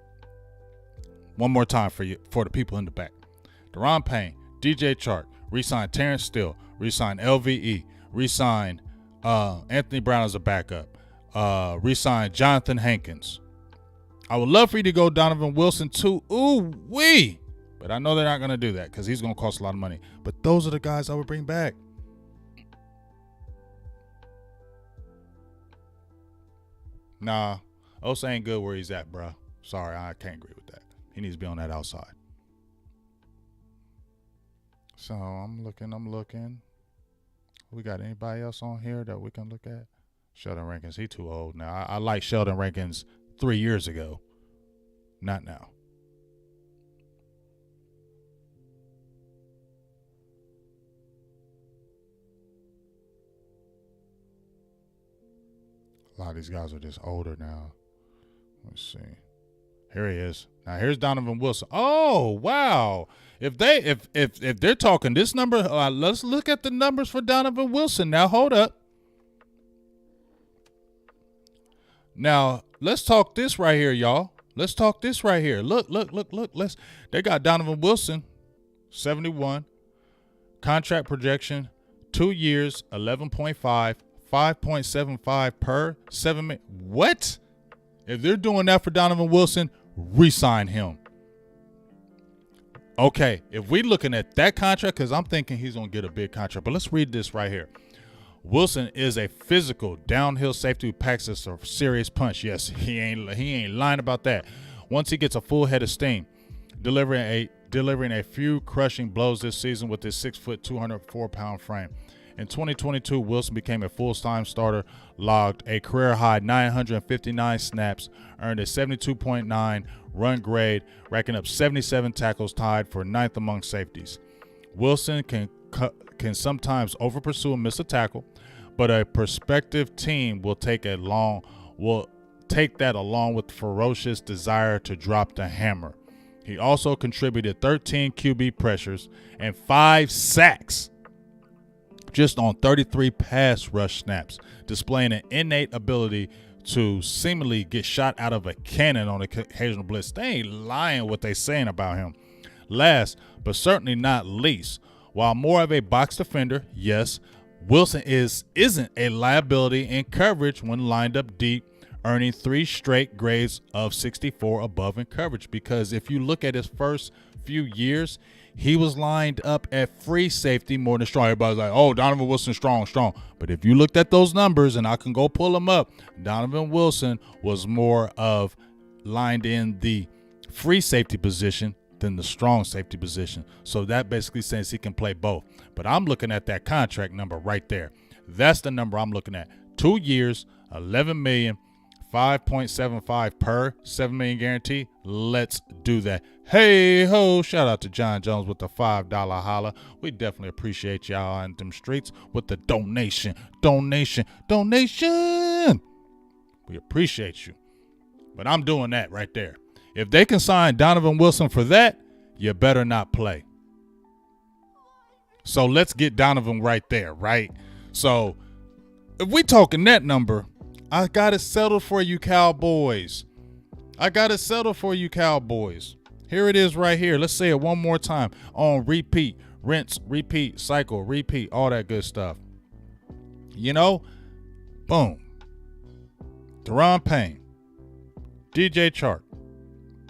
One more time for the people in the back. Deron Payne, DJ Chark, re-sign Terrence Steele, re-sign LVE, re-sign Anthony Brown as a backup, re-sign Jonathan Hankins. I would love for you to go Donovan Wilson too. Ooh-wee. But I know they're not going to do that because he's going to cost a lot of money. But those are the guys I would bring back. Nah, Osa ain't good where he's at, bro. Sorry, I can't agree with that. He needs to be on that outside. So I'm looking. We got anybody else on here that we can look at? Sheldon Rankins, he too old now. I like Sheldon Rankins 3 years ago. Not now. A lot of these guys are just older now. Let's see. Here he is. Now here's Donovan Wilson. Oh, wow. If they're talking this number, let's look at the numbers for Donovan Wilson. Now hold up. Now let's talk this right here, y'all. Let's talk this right here. Look. They got Donovan Wilson, 71. Contract projection, 2 years, 11.5, 5.75 per 7 minutes. What? If they're doing that for Donovan Wilson, re-sign him. Okay, if we're looking at that contract, because I'm thinking he's going to get a big contract, but let's read this right here. Wilson is a physical downhill safety who packs a serious punch. Yes, he ain't lying about that. Once he gets a full head of steam, delivering a few crushing blows this season with his 6 foot, 204-pound frame. In 2022, Wilson became a full-time starter, logged a career-high 959 snaps, earned a 72.9 run grade, racking up 77 tackles, tied for 9th among safeties. Wilson can sometimes over-pursue and miss a tackle, but a prospective team will take that along with ferocious desire to drop the hammer. He also contributed 13 QB pressures and 5 sacks just on 33 pass rush snaps, displaying an innate ability to seemingly get shot out of a cannon on occasional blitz. They ain't lying what they saying about him. Last, but certainly not least, while more of a box defender, yes, Wilson isn't a liability in coverage when lined up deep, earning 3 straight grades of 64 above in coverage. Because if you look at his first few years, he was lined up at free safety more than strong. Everybody's like, oh, Donovan Wilson strong. But if you looked at those numbers, and I can go pull them up, Donovan Wilson was more of lined in the free safety position than the strong safety position. So that basically says he can play both. But I'm looking at that contract number right there. That's the number I'm looking at. 2 years, $11 million, 5.75 per, $7 million guarantee. Let's do that. Hey ho, shout out to John Jones with the $5 holla. We definitely appreciate y'all in them streets with the donation. We appreciate you. But I'm doing that right there. If they can sign Donovan Wilson for that, you better not play. So let's get Donovan right there, right? So if we talking that number, I got it settled for you, Cowboys. Here it is right here. Let's say it one more time on repeat, rinse, repeat, cycle, repeat, all that good stuff. You know, boom. Deron Payne, DJ Chark,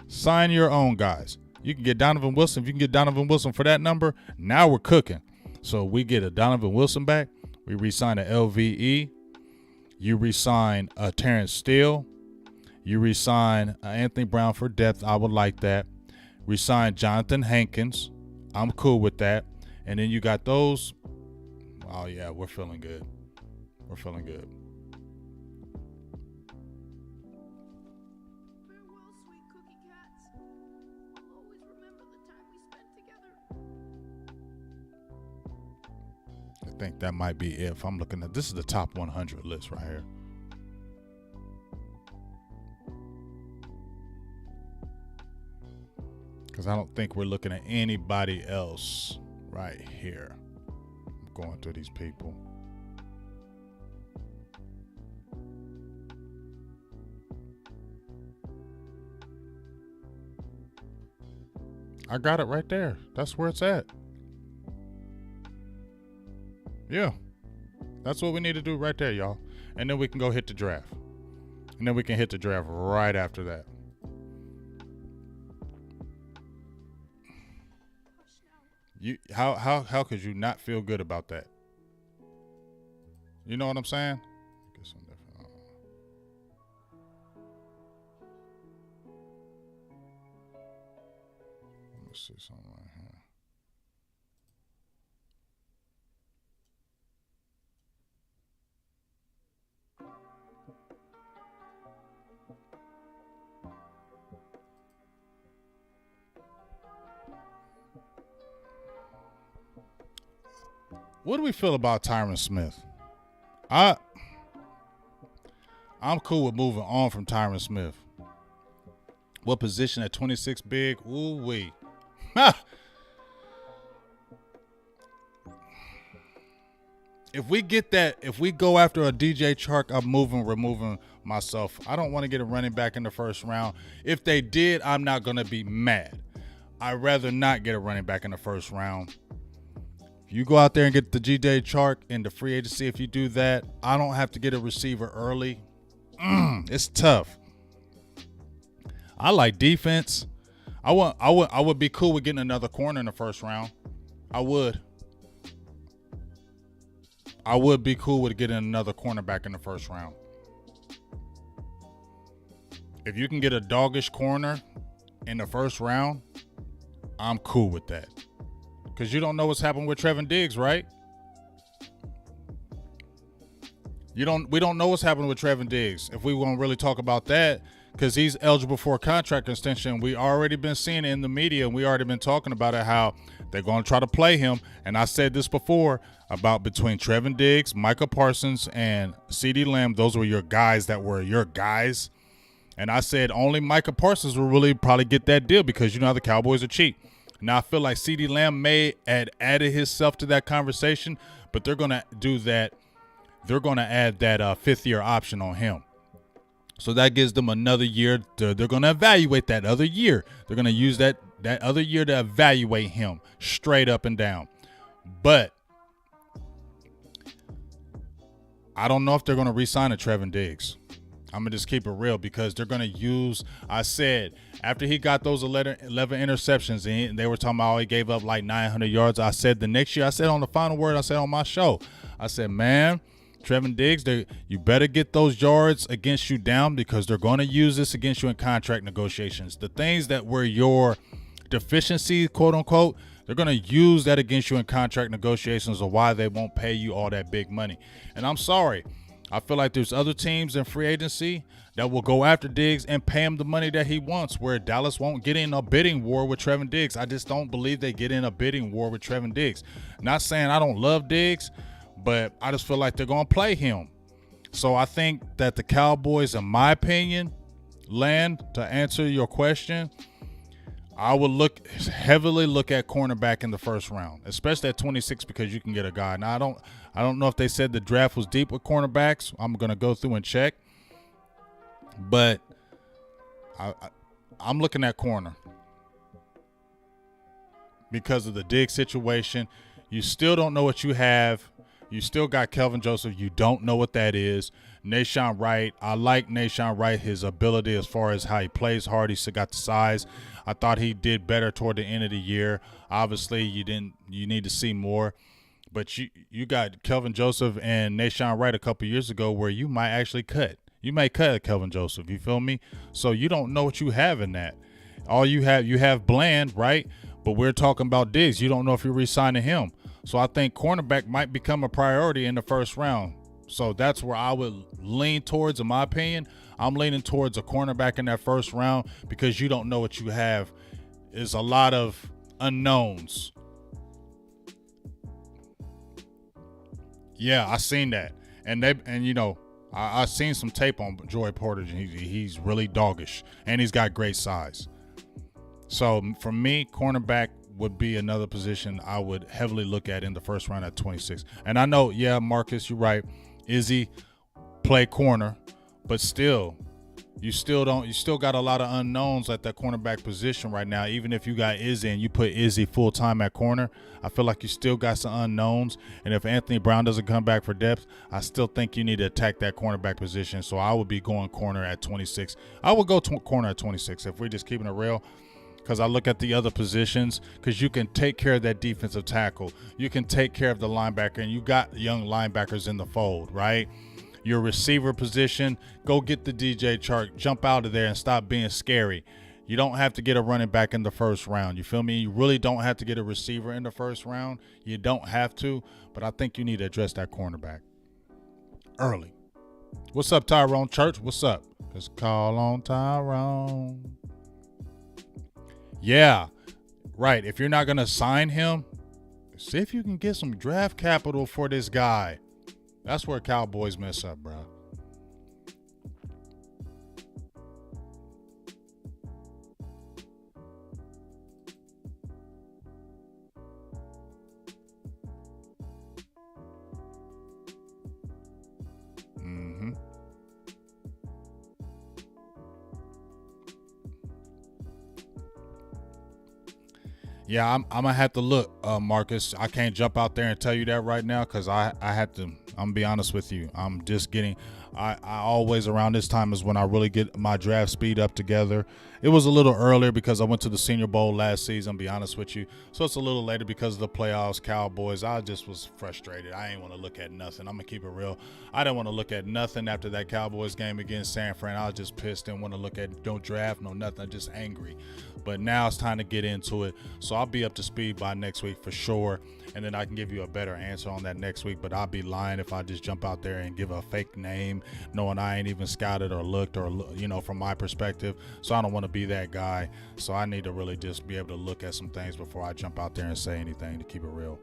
sign your own guys. You can get Donovan Wilson. If you can get Donovan Wilson for that number, now we're cooking. So we get a Donovan Wilson back. We re-sign a LVE. You re-sign a Terrence Steele. You re-sign Anthony Brown for depth. I would like that. Re-sign Jonathan Hankins. I'm cool with that. And then you got those. Oh, yeah, we're feeling good. Farewell, sweet cookie cats. I'll always remember the time we spent together. I think that might be it. If I'm looking at this is the top 100 list right here. Because I don't think we're looking at anybody else right here. I'm going through these people. I got it right there. That's where it's at. Yeah. That's what we need to do right there, y'all. And then we can go hit the draft. And then we can hit the draft right after that. How could you not feel good about that? You know what I'm saying? Get some different. Let me see something right here. What do we feel about Tyron Smith? I'm cool with moving on from Tyron Smith. What position at 26 big? Ooh wee. If we get that, if we go after a DJ Chark, I'm removing myself. I don't want to get a running back in the first round. If they did, I'm not going to be mad. I'd rather not get a running back in the first round. If you go out there and get the DJ Chark in the free agency, if you do that, I don't have to get a receiver early. It's tough. I like defense. I would be cool with getting another corner in the first round. I would be cool with getting another cornerback in the first round. If you can get a doggish corner in the first round, I'm cool with that. Because you don't know what's happened with Trevin Diggs, right? We don't know what's happening with Trevin Diggs. If we want to really talk about that, because he's eligible for a contract extension, we already been seeing it in the media, and we already been talking about it, how they're going to try to play him. And I said this before about between Trevin Diggs, Micah Parsons, and CeeDee Lamb, those were your guys that were your guys. And I said only Micah Parsons will really probably get that deal because you know how the Cowboys are cheap. Now, I feel like CeeDee Lamb may have added himself to that conversation, but they're going to do that. They're going to add that fifth-year option on him. So that gives them another year. They're going to evaluate that other year. They're going to use that other year to evaluate him straight up and down. But I don't know if they're going to re-sign a Trevin Diggs. I'm going to just keep it real because they're going to use, I said, after he got those 11 interceptions and they were talking about he gave up like 900 yards, I said the next year, I said on the final word, I said on my show, I said, man, Trevin Diggs, you better get those yards against you down because they're going to use this against you in contract negotiations. The things that were your deficiencies, quote unquote, they're going to use that against you in contract negotiations of why they won't pay you all that big money. And I'm sorry. I feel like there's other teams in free agency that will go after Diggs and pay him the money that he wants, where Dallas won't get in a bidding war with Trevin Diggs. I just don't believe they get in a bidding war with Trevin Diggs. Not saying I don't love Diggs, but I just feel like they're going to play him. So I think that the Cowboys, in my opinion, land, to answer your question, I would heavily look at cornerback in the first round, especially at 26, because you can get a guy. Now I don't know if they said the draft was deep with cornerbacks. I'm gonna go through and check, but I'm looking at corner because of the Diggs situation. You still don't know what you have. You still got Kelvin Joseph. You don't know what that is. Nahshon Wright. I like Nahshon Wright, his ability as far as how he plays hard. He's still got the size. I thought he did better toward the end of the year. Obviously, you need to see more. But you got Kelvin Joseph and Nahshon Wright a couple years ago where you might actually cut. You may cut Kelvin Joseph. You feel me? So you don't know what you have in that. All you have Bland, right? But we're talking about Diggs. You don't know if you're re-signing him. So I think cornerback might become a priority in the first round. So that's where I would lean towards, in my opinion. I'm leaning towards a cornerback in that first round because you don't know what you have. There's a lot of unknowns. Yeah, I seen that. I seen some tape on Joey Porter. He's really doggish, and he's got great size. So for me, cornerback would be another position I would heavily look at in the first round at 26. And I know, yeah, Marcus, you're right. Izzy play corner, but still, you still got a lot of unknowns at that cornerback position right now. Even if you got Izzy and you put Izzy full time at corner, I feel like you still got some unknowns. And if Anthony Brown doesn't come back for depth, I still think you need to attack that cornerback position. So I would be going corner at 26. I would go corner at 26 if we're just keeping it real. Because I look at the other positions, because you can take care of that defensive tackle. You can take care of the linebacker, and you got young linebackers in the fold, right? Your receiver position, go get the DJ Chark, jump out of there and stop being scary. You don't have to get a running back in the first round. You feel me? You really don't have to get a receiver in the first round. You don't have to, but I think you need to address that cornerback early. What's up, Tyrone Church? What's up? Just call on Tyrone. Yeah, right. If you're not going to sign him, see if you can get some draft capital for this guy. That's where Cowboys mess up, bro. Yeah, I'm gonna have to look, Marcus. I can't jump out there and tell you that right now because I had to. I'm gonna be honest with you. I'm just getting. I always around this time is when I really get my draft speed up together. It was a little earlier because I went to the Senior Bowl last season. Be honest with you, so it's a little later because of the playoffs, Cowboys. I just was frustrated. I ain't want to look at nothing. I'm gonna keep it real. I didn't want to look at nothing after that Cowboys game against San Fran. I was just pissed. Didn't want to look at no draft, no nothing. I'm just angry. But now it's time to get into it. So I'll be up to speed by next week for sure. And then I can give you a better answer on that next week. But I'll be lying if I just jump out there and give a fake name, knowing I ain't even scouted or looked or, from my perspective. So I don't want to be that guy. So I need to really just be able to look at some things before I jump out there and say anything, to keep it real.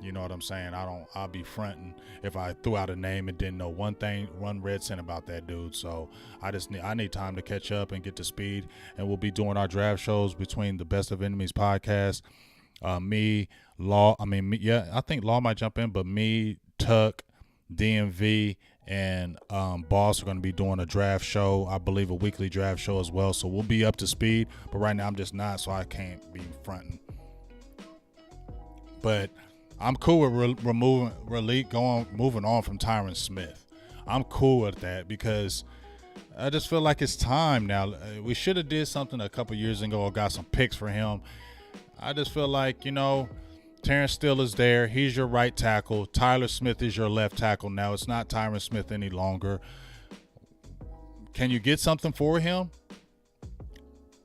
You know what I'm saying? I'll be fronting if I threw out a name and didn't know one red cent about that dude. So I need time to catch up and get to speed. And we'll be doing our draft shows between the Best of Enemies podcast. Me, Law. I think Law might jump in, but me, Tuck, DMV, and Boss are going to be doing a draft show. I believe a weekly draft show as well. So we'll be up to speed. But right now I'm just not, so I can't be fronting. But I'm cool with moving on from Tyron Smith. I'm cool with that because I just feel like it's time now. We should have did something a couple years ago or got some picks for him. I just feel like, Terrence Steele is there. He's your right tackle. Tyler Smith is your left tackle now. It's not Tyron Smith any longer. Can you get something for him?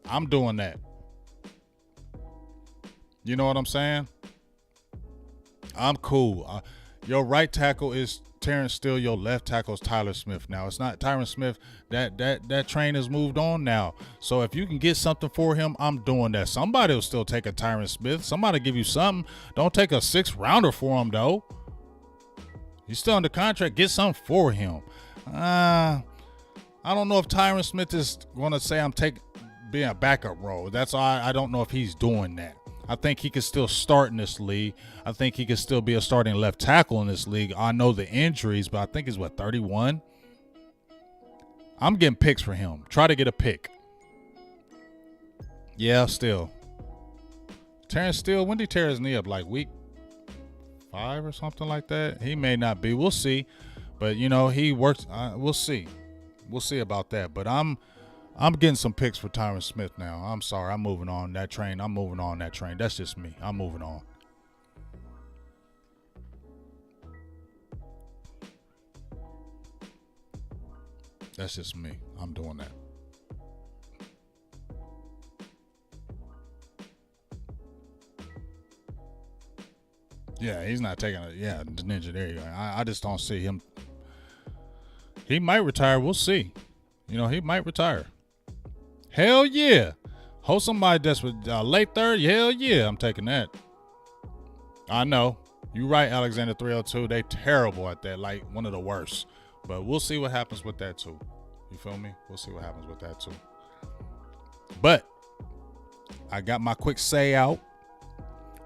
I'm doing that. You know what I'm saying? I'm cool. Your right tackle is Terrence Steele. Your left tackle is Tyler Smith. Now it's not Tyron Smith. That train has moved on now. So if you can get something for him, I'm doing that. Somebody will still take a Tyron Smith. Somebody give you something. Don't take a 6th rounder for him though. He's still under contract. Get something for him. I don't know if Tyron Smith is going to say I'm being a backup role. That's why I don't know if he's doing that. I think he could still start in this league. I think he could still be a starting left tackle in this league. I know the injuries, but I think he's 31. I'm getting picks for him. Try to get a pick. Yeah, still. Terrence Steele, when did he tear his knee up? Like week 5 or something like that? He may not be. We'll see. But, he works. We'll see. We'll see about that. But I'm getting some picks for Tyron Smith now. I'm sorry. I'm moving on that train. I'm moving on that train. That's just me. I'm moving on. That's just me. I'm doing that. Yeah, he's not taking it. Yeah, the ninja. There you go. I just don't see him. He might retire. We'll see. He might retire. Hell yeah. Hold somebody that's with late 3rd. Hell yeah, I'm taking that. I know. You right, Alexander 302. They terrible at that. Like one of the worst. But we'll see what happens with that too. You feel me? We'll see what happens with that too. But I got my quick say out.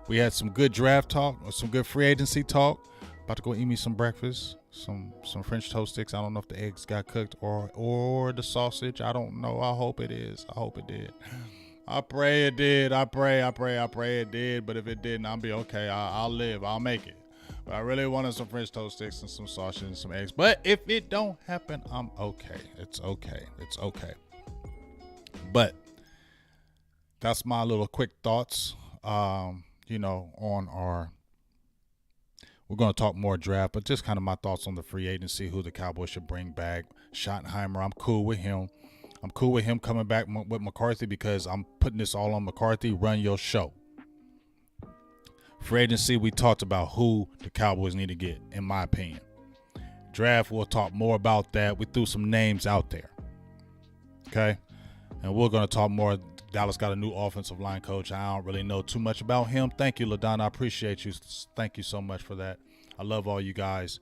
We had some good draft talk, or some good free agency talk. About to go eat me some breakfast, some French toast sticks. I don't know if the eggs got cooked or the sausage. I don't know. I hope it is. I hope it did. I pray it did. I pray it did. But if it didn't, I'll be okay. I'll live. I'll make it. But I really wanted some French toast sticks and some sausage and some eggs. But if it don't happen, I'm okay. It's okay. It's okay. But that's my little quick thoughts. On we're going to talk more draft, but just kind of my thoughts on the free agency, who the Cowboys should bring back. Schottenheimer, I'm cool with him. I'm cool with him coming back with McCarthy because I'm putting this all on McCarthy. Run your show. Free agency, we talked about who the Cowboys need to get, in my opinion. Draft, we'll talk more about that. We threw some names out there. Okay? And we're going to talk more. Dallas got a new offensive line coach. I don't really know too much about him. Thank you, LaDonna. I appreciate you. Thank you so much for that. I love all you guys.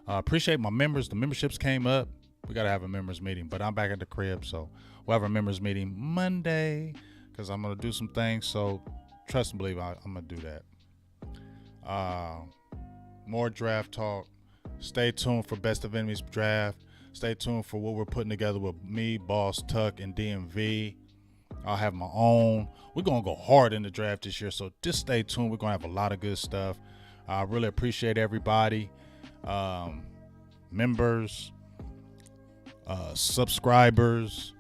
Appreciate my members. The memberships came up. We got to have a members meeting, but I'm back at the crib, so we'll have a members meeting Monday because I'm going to do some things. So trust and believe I'm going to do that. More draft talk. Stay tuned for Best of Enemies draft. Stay tuned for what we're putting together with me, Boss Tuck, and DMV. I'll have my own. We're going to go hard in the draft this year, so just stay tuned. We're going to have a lot of good stuff. I really appreciate everybody. Members, subscribers,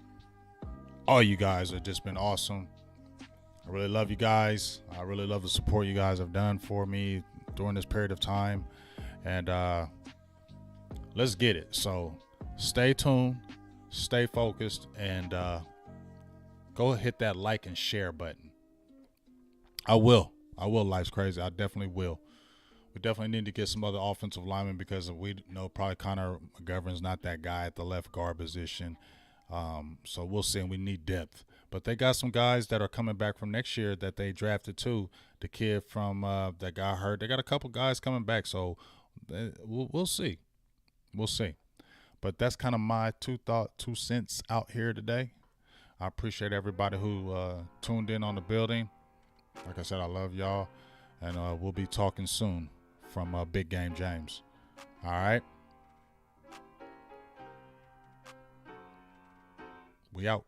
all you guys have just been awesome. I really love you guys. I really love the support you guys have done for me during this period of time. And let's get it. So stay tuned, stay focused, and go hit that like and share button. I will. Life's crazy. I definitely will. We definitely need to get some other offensive linemen because we know probably Connor McGovern's not that guy at the left guard position. So we'll see. And we need depth. But they got some guys that are coming back from next year that they drafted too. The kid from that got hurt. They got a couple guys coming back. So we'll see. We'll see. But that's kind of my 2 cents out here today. I appreciate everybody who tuned in on the building. Like I said, I love y'all. And we'll be talking soon from Big Game James. All right? We out.